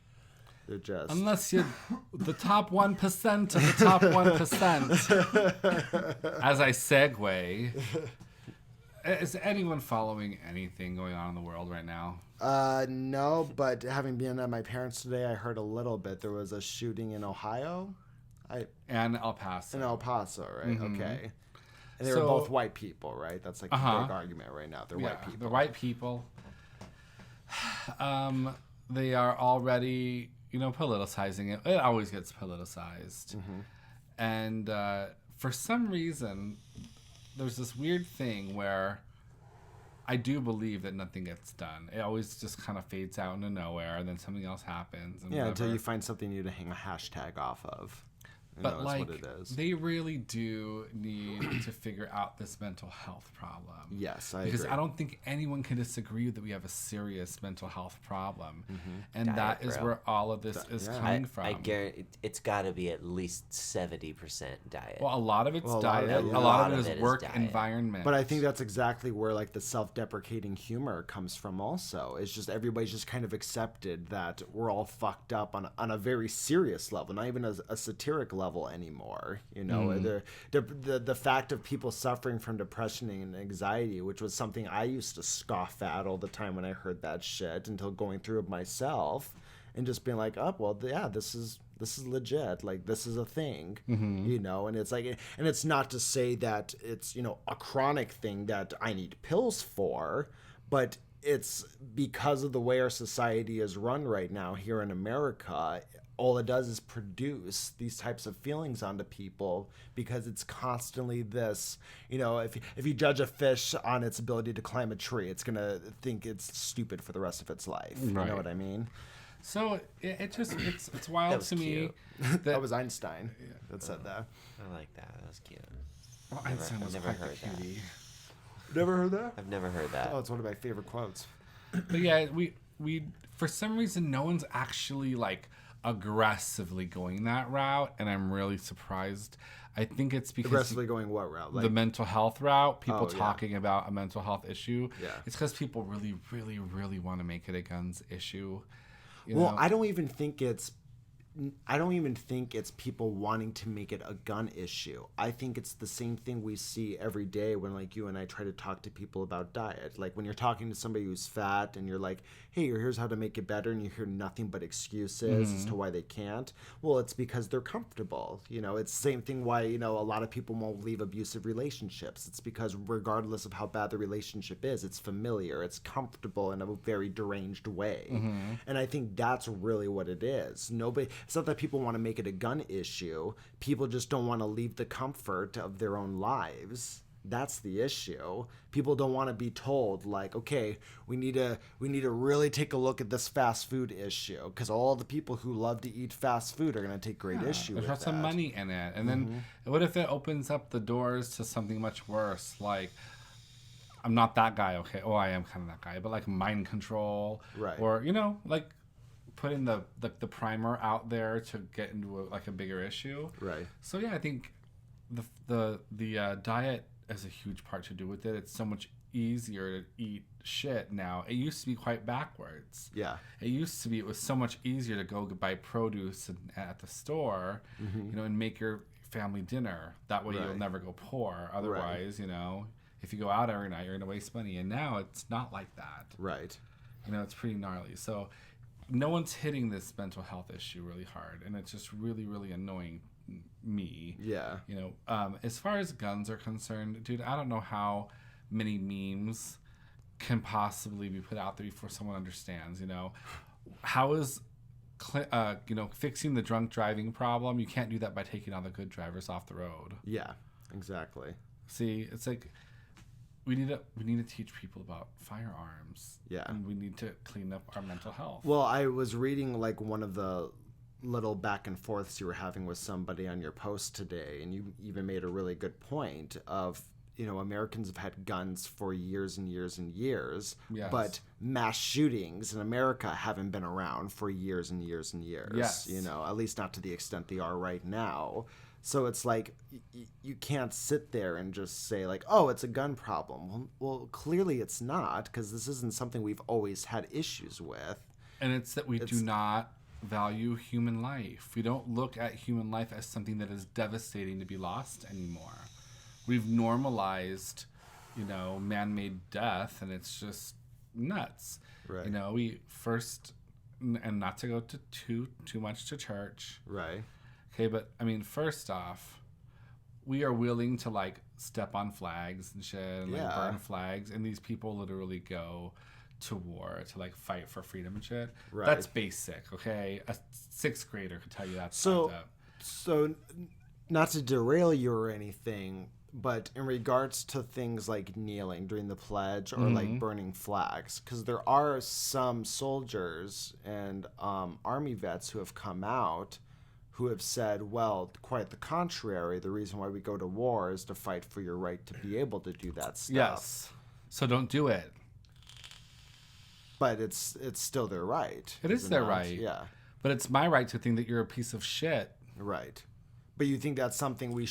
They're just... Unless you're the top 1% of the top 1%. As I segue, is anyone following anything going on in the world right now? No, but having been at my parents today, I heard a little bit. There was a shooting in Ohio. And El Paso. In El Paso, right? Mm-hmm. Okay. And they were both white people, right? That's like the big argument right now. They're white people. They're white people. They are already, politicizing it. It always gets politicized. Mm-hmm. And for some reason, there's this weird thing where I do believe that nothing gets done. It always just kind of fades out into nowhere, and then something else happens. And until you find something new to hang a hashtag off of. But like, they really do need to figure out this mental health problem. Yes, I because agree. I don't think anyone can disagree that we have a serious mental health problem, and Diet, that is bro. where all of this is coming from. I guarantee it's got to be at least 70% diet. Well, a lot of it's diet. A lot of it is work environment. But I think that's exactly where like the self-deprecating humor comes from. Also, it's just everybody's just kind of accepted that we're all fucked up on a very serious level, not even a satiric level anymore. The fact of people suffering from depression and anxiety, which was something I used to scoff at all the time when I heard that shit, until going through it myself and just being like, oh well, yeah, this is legit, like this is a thing. And it's like, and it's not to say that it's a chronic thing that I need pills for, but it's because of the way our society is run right now here in America. All it does is produce these types of feelings onto people, because it's constantly this, if you judge a fish on its ability to climb a tree, it's going to think it's stupid for the rest of its life. Right. You know what I mean? So it's wild to me. That was Einstein that said that. I like that. That was cute. Well, Einstein was quite the cutie. Never heard that? I've never heard that. Oh, it's one of my favorite quotes. But yeah, we for some reason, no one's actually like aggressively going that route, and I'm really surprised. I think it's because aggressively going what route? Like the mental health route. People talking about a mental health issue. Yeah, it's because people really, really, really want to make it a guns issue. I don't even think it's people wanting to make it a gun issue. I think it's the same thing we see every day when like you and I try to talk to people about diet. Like when you're talking to somebody who's fat and you're like, hey, here's how to make it better, and you hear nothing but excuses as to why they can't. Well, it's because they're comfortable. It's the same thing why, a lot of people won't leave abusive relationships. It's because regardless of how bad the relationship is, it's familiar, it's comfortable in a very deranged way. And I think that's really what it is. It's not that people want to make it a gun issue. People just don't want to leave the comfort of their own lives. That's the issue. People don't want to be told like, okay, we need to really take a look at this fast food issue, because all the people who love to eat fast food are going to take great issue with that. There's some money in it. And then what if it opens up the doors to something much worse? Like, I'm not that guy, okay? Oh, I am kind of that guy. But like mind control. Right. Or, like putting the primer out there to get into a bigger issue. Right. So yeah, I think the diet has a huge part to do with it. It's so much easier to eat shit now. It used to be quite backwards. Yeah. It used to be, it was so much easier to go buy produce at the store, and make your family dinner. That way you'll never go poor. Otherwise, if you go out every night, you're going to waste money. And now it's not like that. Right. It's pretty gnarly. So no one's hitting this mental health issue really hard. And it's just really, really annoying me. Yeah. As far as guns are concerned, dude, I don't know how many memes can possibly be put out there before someone understands. How is fixing the drunk driving problem? You can't do that by taking all the good drivers off the road. Yeah, exactly. See, it's like we need to teach people about firearms. Yeah, and we need to clean up our mental health. Well, I was reading like one of the little back and forths you were having with somebody on your post today, and you even made a really good point of Americans have had guns for years and years and years, Yes. but mass shootings in America haven't been around for years and years and years. Yes. At least not to the extent they are right now. So it's like you can't sit there and just say like, oh, it's a gun problem. Well, clearly it's not, because this isn't something we've always had issues with. And it's that we do not value human life. We don't look at human life as something that is devastating to be lost anymore. We've normalized, man-made death, and it's just nuts. Right. We first, and not to go to too much to church. Right. Okay, but I mean, first off, we are willing to like step on flags and shit, and like burn flags, and these people literally go to war to like fight for freedom and shit. Right. That's basic, okay? A sixth grader could tell you that's So, fucked up. so not to derail you or anything, but in regards to things like kneeling during the pledge or like burning flags, because there are some soldiers and army vets who have come out who have said, well, quite the contrary. The reason why we go to war is to fight for your right to be able to do that stuff. Yes. So don't do it. But it's still their right. It is their right. Yeah. But it's my right to think that you're a piece of shit. Right. But you think that's something that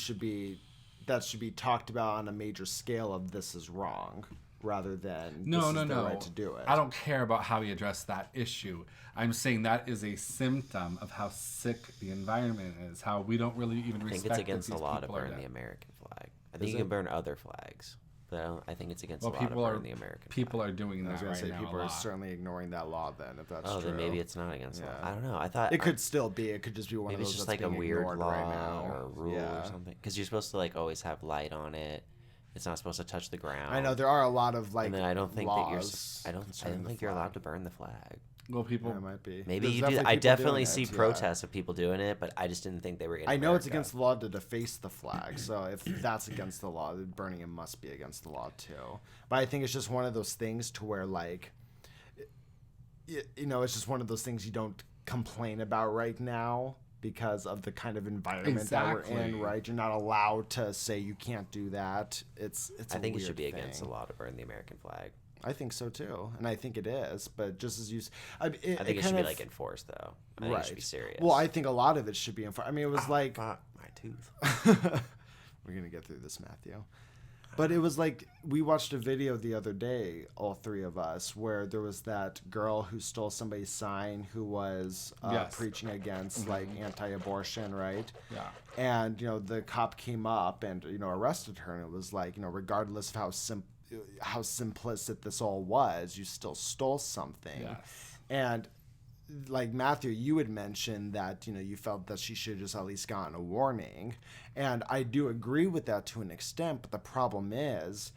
should be talked about on a major scale of this is wrong, rather than this is their right to do it. I don't care about how we address that issue. I'm saying that is a symptom of how sick the environment is, how we don't really even respect. I think it's against the these law to people are burn the dead. American flag. I think you can burn other flags, but I think it's against the law to People burn the American flag. People are doing I was that going right to say now people a are lot. certainly ignoring that law then, if that's Oh, true. then maybe it's not against the law. Yeah. I don't know. I thought It could still be. It could just be one maybe of it's those just that's like a being weird ignored law right now. or a rule or something. Because you're supposed to like always have light on it. It's not supposed to touch the ground. I know there are a lot of like And then I don't think laws that I don't concerning the think you're allowed flag. to burn the flag. Well, people. Yeah, it might be. Maybe There's you do. I people definitely doing see it, yeah. protests of people doing it, but I just didn't think they were in I know it's America. against the law to deface the flag, so if that's against the law, then burning it must be against the law too. But I think it's just one of those things to where like, it's just one of those things you don't complain about right now because of the kind of environment that we're in. Exactly. Right, you're not allowed to say you can't do that. It's. I think a it should be weird against the thing. law to burn the American flag. I think so too, and I think it is. But just as you, I think it should kind be of- like enforced though. I think it should be serious. Well, I think a lot of it should be enforced. I mean, it was like fuck my tooth. we're gonna get through this, Matthew. But it was like we watched a video the other day, all three of us, where there was that girl who stole somebody's sign who was Yes. preaching against like anti-abortion, right? Yeah. And the cop came up and arrested her, and it was like regardless of how simplistic this all was, you still stole something. Yes. And like Matthew, you had mentioned that you felt that she should just at least gotten a warning, and I do agree with that to an extent. But the problem is,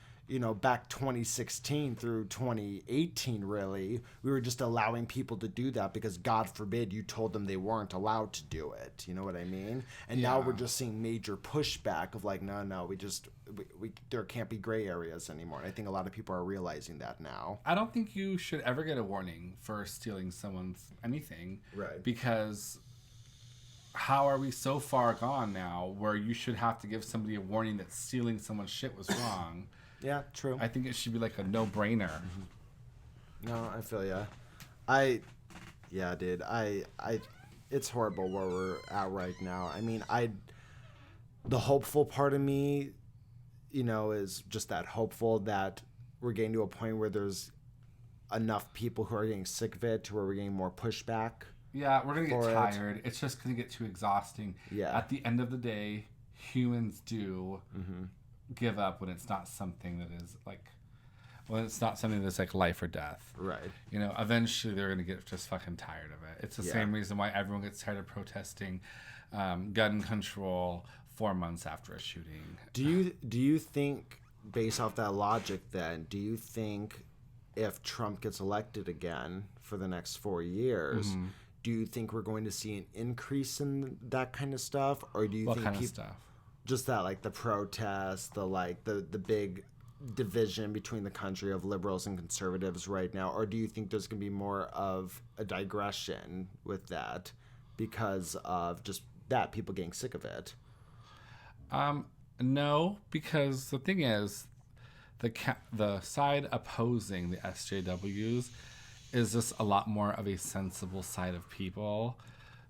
back 2016 through 2018, really, we were just allowing people to do that because God forbid you told them they weren't allowed to do it. You know what I mean? And now Yeah. we're just seeing major pushback of like, no, we there can't be gray areas anymore. And I think a lot of people are realizing that now. I don't think you should ever get a warning for stealing someone's anything. Right. Because how are we so far gone now where you should have to give somebody a warning that stealing someone's shit was wrong? Yeah, true. I think it should be like a no-brainer. No, I feel ya. Yeah, dude. It's horrible where we're at right now. I mean, the hopeful part of me, is just that hopeful that we're getting to a point where there's enough people who are getting sick of it to where we're getting more pushback. Yeah, we're going to get For it. tired. It's just going to get too exhausting. Yeah. At the end of the day, humans do give up when it's not something that is like, when it's not something that's like life or death. Right. Eventually they're going to get just fucking tired of it. It's the Yeah. same reason why everyone gets tired of protesting gun control 4 months after a shooting. Do you think, based off that logic then, do you think if Trump gets elected again for the next 4 years, do you think we're going to see an increase in that kind of stuff? Or do you What think kind of stuff? just that, like the protests, the big division between the country of liberals and conservatives right now? Or do you think there's going to be more of a digression with that because of just that, people getting sick of it? No, because the thing is, the side opposing the SJWs is just a lot more of a sensible side of people.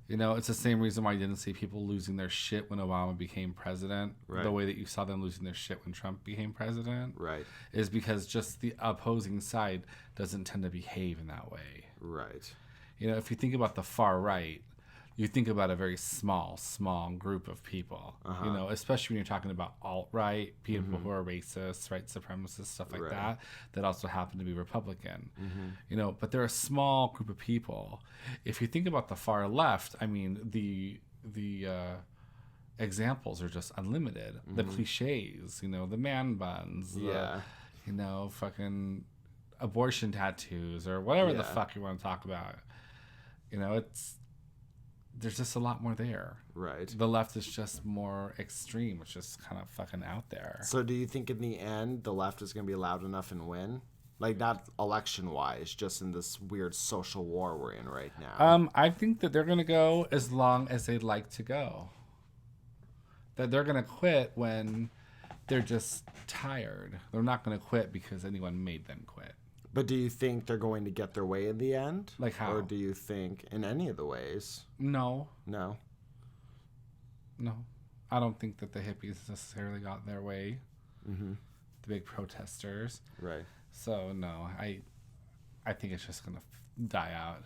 You know, it's the same reason why you didn't see people losing their shit when Obama became president. Right. The way that you saw them losing their shit when Trump became president. Right. Is because just the opposing side doesn't tend to behave in that way. Right. You know, if you think about the far right, you think about a very small group of people. You know, especially when you're talking about alt-right, people who are racist, white supremacists, stuff like that also happen to be Republican. You know, but they're a small group of people. If you think about the far left, I mean, the examples are just unlimited. The cliches, you know, the man buns, you know, fucking abortion tattoos or whatever the fuck you want to talk about. You know, there's just a lot more there. Right. The left is just more extreme. It's just kind of fucking out there. So do you think in the end the left is going to be loud enough and win? Like, not election-wise, just in this weird social war we're in right now. I think that they're going to go as long as they'd like to go. That they're going to quit when they're just tired. They're not going to quit because anyone made them quit. But do you think they're going to get their way in the end? Like how? Or do you think in any of the ways? No. No. I don't think that the hippies necessarily got their way. The big protesters. Right. So, no. I think it's just going to die out.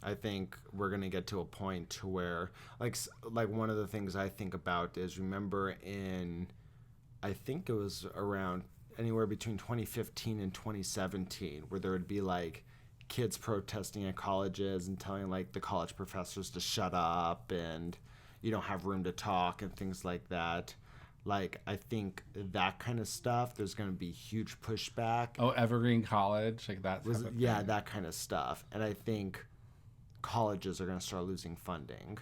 I think we're going to get to a point to where, like one of the things I think about is, remember I think it was around anywhere between 2015 and 2017, where there would be like kids protesting at colleges and telling like the college professors to shut up and you don't have room to talk and things like that. Like, I think that kind of stuff, there's going to be huge pushback. Oh, Evergreen College, like that type of thing. Yeah, that kind of stuff. And I think colleges are going to start losing funding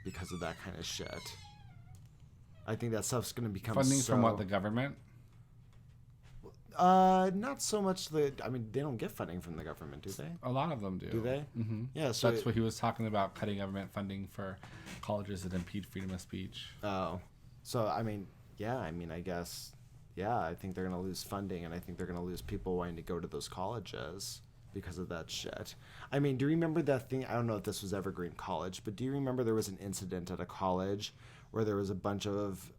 because of that kind of shit. I think that stuff's going to become funding from what, the government? Not so much they don't get funding from the government, do they? A lot of them do. Do they? Mm-hmm. Yeah, so that's what he was talking about, cutting government funding for colleges that impede freedom of speech. Oh. So, I guess, I think they're going to lose funding, and I think they're going to lose people wanting to go to those colleges because of that shit. I mean, do you remember that thing? I don't know if this was Evergreen College, but do you remember there was an incident at a college where there was a bunch of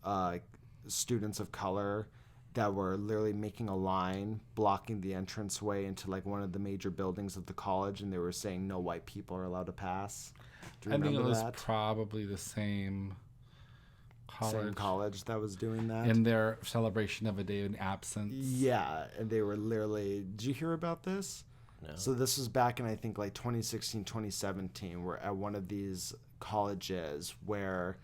students of color that were literally making a line blocking the entranceway into like one of the major buildings of the college, and they were saying no white people are allowed to pass? Do you remember think it was that? Probably the same college that was doing that in their celebration of a day in absence. Yeah, and they were literally, did you hear about this? No. So this was back in, I think, like 2016, 2017, where at one of these colleges where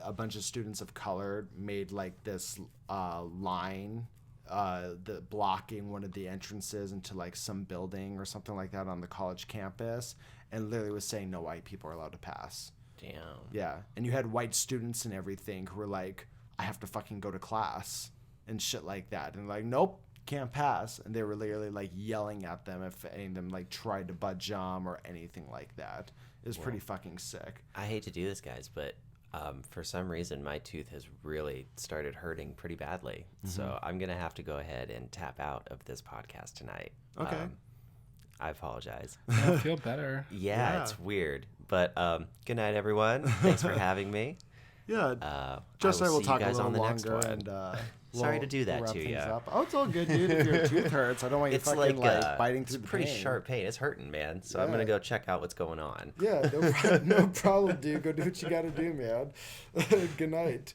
a bunch of students of color made like this line blocking one of the entrances into like some building or something like that on the college campus, and literally was saying no white people are allowed to pass. Damn. Yeah, and you had white students and everything who were like, I have to fucking go to class and shit like that, and like, nope, can't pass. And they were literally like yelling at them if any of them like tried to budge or anything like that. It was pretty fucking sick. I hate to do this, guys, but for some reason my tooth has really started hurting pretty badly. So I'm gonna have to go ahead and tap out of this podcast tonight. Okay. I apologize. I feel better. Yeah, it's weird. But good night, everyone. Thanks for having me. Yeah. Just I will talk a little longer. And sorry to do that wrap to you. Oh, it's all good, dude. If your tooth hurts, I don't want you fucking like biting through the pain. It's pretty sharp pain. It's hurting, man. So I'm gonna go check out what's going on. Yeah, no problem, dude. Go do what you gotta do, man. Good night.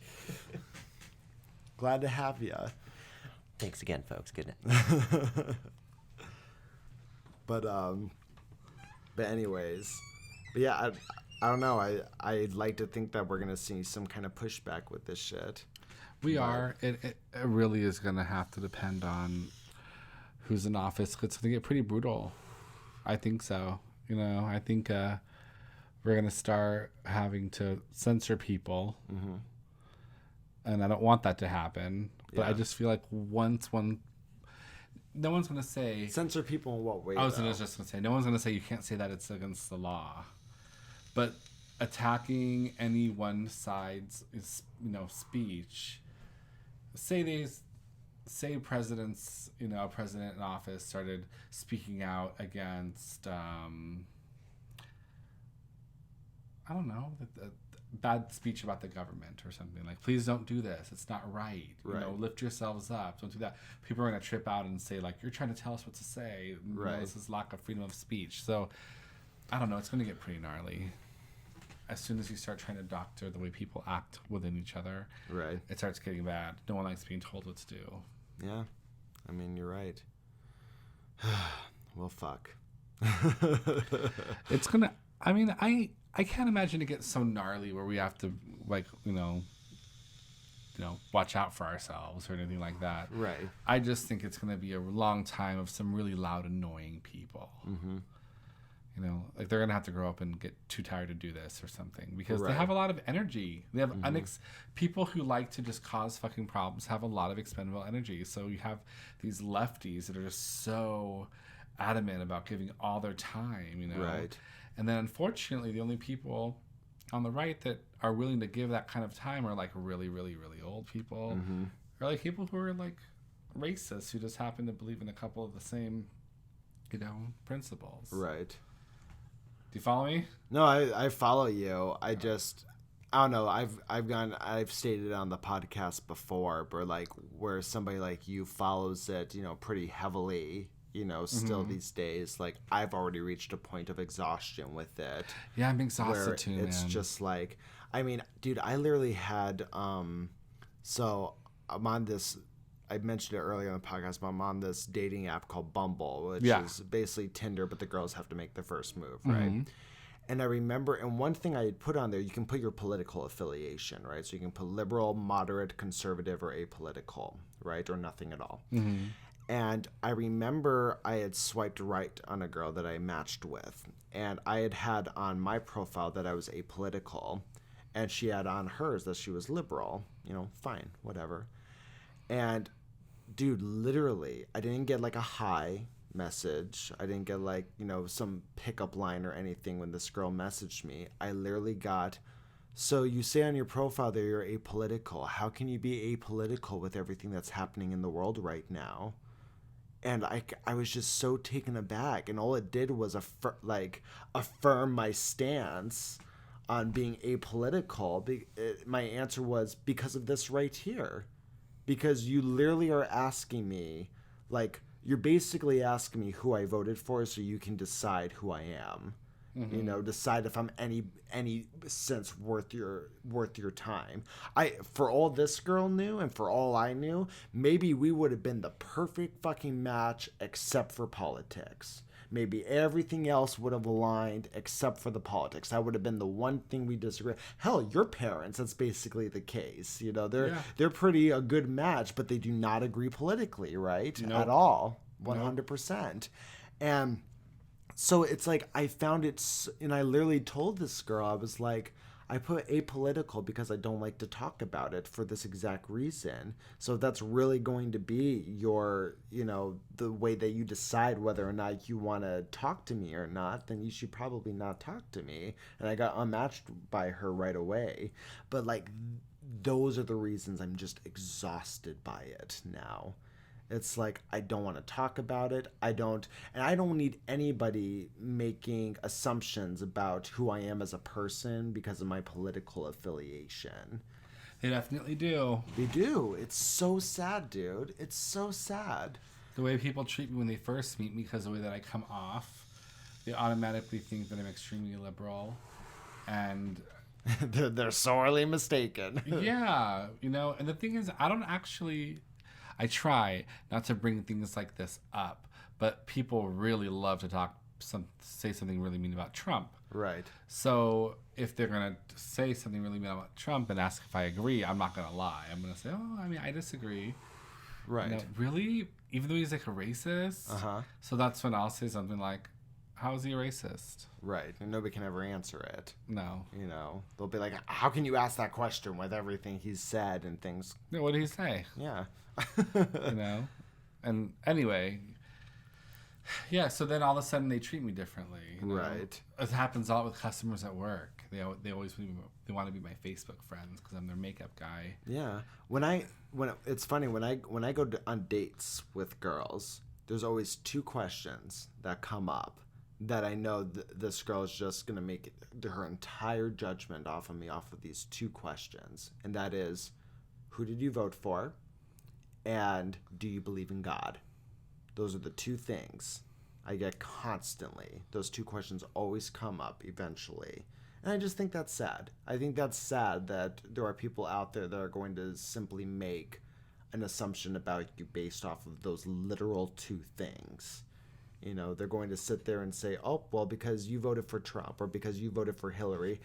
Glad to have you. Thanks again, folks. Good night. But anyways, yeah, I don't know. I'd like to think that we're gonna see some kind of pushback with this shit. We are. It really is gonna have to depend on who's in office. It's gonna get pretty brutal. I think so. You know, I think we're gonna start having to censor people, and I don't want that to happen. But I just feel like no one's going to say... Censor people in what way, I was just going to say, no one's going to say you can't say that, it's against the law. But attacking any one side's speech. Say presidents, a president in office started speaking out against I don't know, the bad speech about the government or something, like, please don't do this, it's not right. Lift yourselves up, don't do that. People are going to trip out and say, like, you're trying to tell us what to say. This is lack of freedom of speech. So I don't know, it's going to get pretty gnarly as soon as you start trying to doctor the way people act within each other. Right. It starts getting bad. No one likes being told what to do. Yeah, I mean, you're right. Well, fuck. It's gonna, I mean, I can't imagine it gets so gnarly where we have to, like, watch out for ourselves or anything like that. Right. I just think it's going to be a long time of some really loud, annoying people. Mm-hmm. Like, they're going to have to grow up and get too tired to do this or something, because they have a lot of energy. They have people who like to just cause fucking problems have a lot of expendable energy. So you have these lefties that are just so adamant about giving all their time, Right. And then, unfortunately, the only people on the right that are willing to give that kind of time are, like, really, really, really old people. Mm-hmm. Or, like, people who are, like, racists who just happen to believe in a couple of the same, principles. Right. Do you follow me? No, I follow you. I don't know. I've stated on the podcast before, where somebody like you follows it, pretty heavily. Still these days, like, I've already reached a point of exhaustion with it. Yeah, I'm exhausted too, man. It's just like, I mean, dude, I literally had, so I'm on this, I mentioned it earlier on the podcast, but I'm on this dating app called Bumble, which is basically Tinder, but the girls have to make the first move, right? Mm-hmm. And I remember, and one thing I had put on there, you can put your political affiliation, right? So you can put liberal, moderate, conservative, or apolitical, right? Or nothing at all. Mm-hmm. And I remember I had swiped right on a girl that I matched with. And I had on my profile that I was apolitical. And she had on hers that she was liberal. Fine, whatever. And, dude, literally, I didn't get, like, a hi message. I didn't get, like, some pickup line or anything when this girl messaged me. I literally got, so you say on your profile that you're apolitical. How can you be apolitical with everything that's happening in the world right now? And I was just so taken aback. And all it did was affirm my stance on being apolitical. My answer was because of this right here. Because you literally are asking me, like, you're basically asking me who I voted for so you can decide who I am. Mm-hmm. Decide if I'm any sense worth your time. For all this girl knew and for all I knew, maybe we would have been the perfect fucking match except for politics. Maybe everything else would have aligned except for the politics. That would have been the one thing we disagree. Hell, your parents, that's basically the case. They're pretty a good match, but they do not agree politically, right? Nope. At all. 100%. Nope. And so it's like I found it, and I literally told this girl, I was like, I put apolitical because I don't like to talk about it for this exact reason. So if that's really going to be your, the way that you decide whether or not you want to talk to me or not, then you should probably not talk to me. And I got unmatched by her right away. But, like, those are the reasons I'm just exhausted by it now. It's like, I don't want to talk about it. I don't need anybody making assumptions about who I am as a person because of my political affiliation. They definitely do. They do. It's so sad, dude. It's so sad. The way people treat me when they first meet me because of the way that I come off, they automatically think that I'm extremely liberal. And they're sorely mistaken. Yeah. And the thing is, I try not to bring things like this up, but people really love to say something really mean about Trump. Right. So if they're going to say something really mean about Trump and ask if I agree, I'm not going to lie. I'm going to say, I disagree. Right. Really? Even though he's like a racist? Uh-huh. So that's when I'll say something like, how is he a racist? Right. And nobody can ever answer it. No. They'll be like, how can you ask that question with everything he's said and things? What did he say? Yeah. And anyway, Yeah, so then all of a sudden they treat me differently. You know? Right. It happens a lot with customers at work. They always they want to be my Facebook friends because I'm their makeup guy. Yeah. It's funny when I go on dates with girls, there's always two questions that come up that I know this girl is just gonna make her entire judgment off of me off of these two questions, and that is, who did you vote for, and do you believe in God? Those are the two things I get constantly. Those two questions always come up eventually. And I just think that's sad. I think that's sad that there are people out there that are going to simply make an assumption about you based off of those literal two things. You know, they're going to sit there and say, oh, well, because you voted for Trump or because you voted for Hillary,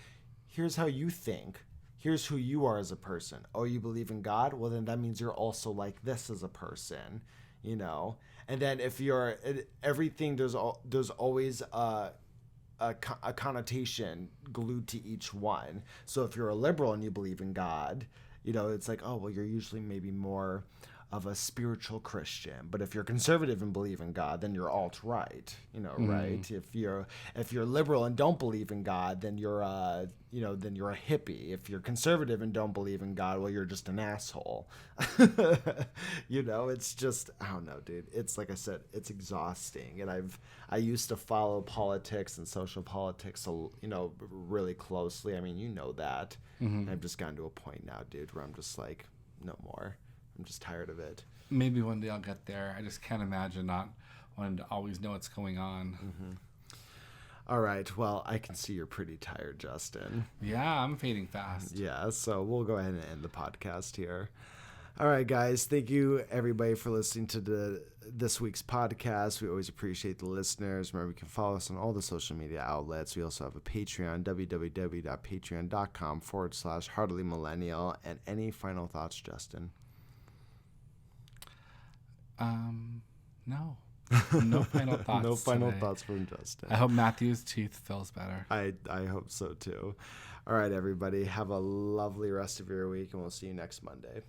here's how you think. Here's who you are as a person. Oh, you believe in God? Well, then that means you're also like this as a person, you know? And then if you're everything, there's always a connotation glued to each one. So if you're a liberal and you believe in God, you know, it's like, oh, well, you're usually maybe more of a spiritual Christian. But if you're conservative and believe in God, then you're alt-right, you know, right? If you're liberal and don't believe in God, then you're a hippie. If you're conservative and don't believe in God, well, you're just an asshole. You know, it's just, I don't know, dude. It's like I said, it's exhausting. And I used to follow politics and social politics, you know, really closely. I mean, you know that. And I've just gotten to a point now, dude, where I'm just like, no more. I'm just tired of it. Maybe one day I'll get there. I just can't imagine not wanting to always know what's going on. All right. Well, I can see you're pretty tired, Justin. Yeah, I'm fading fast. Yeah, so we'll go ahead and end the podcast here. All right, guys. Thank you, everybody, for listening to this week's podcast. We always appreciate the listeners. Remember, you can follow us on all the social media outlets. We also have a Patreon, www.patreon.com/heartily-millennial. And any final thoughts, Justin? No. No final thoughts. No final today. thoughts from Justin. I hope Matthew's teeth feels better. I hope so too. All right, everybody. Have a lovely rest of your week, and we'll see you next Monday.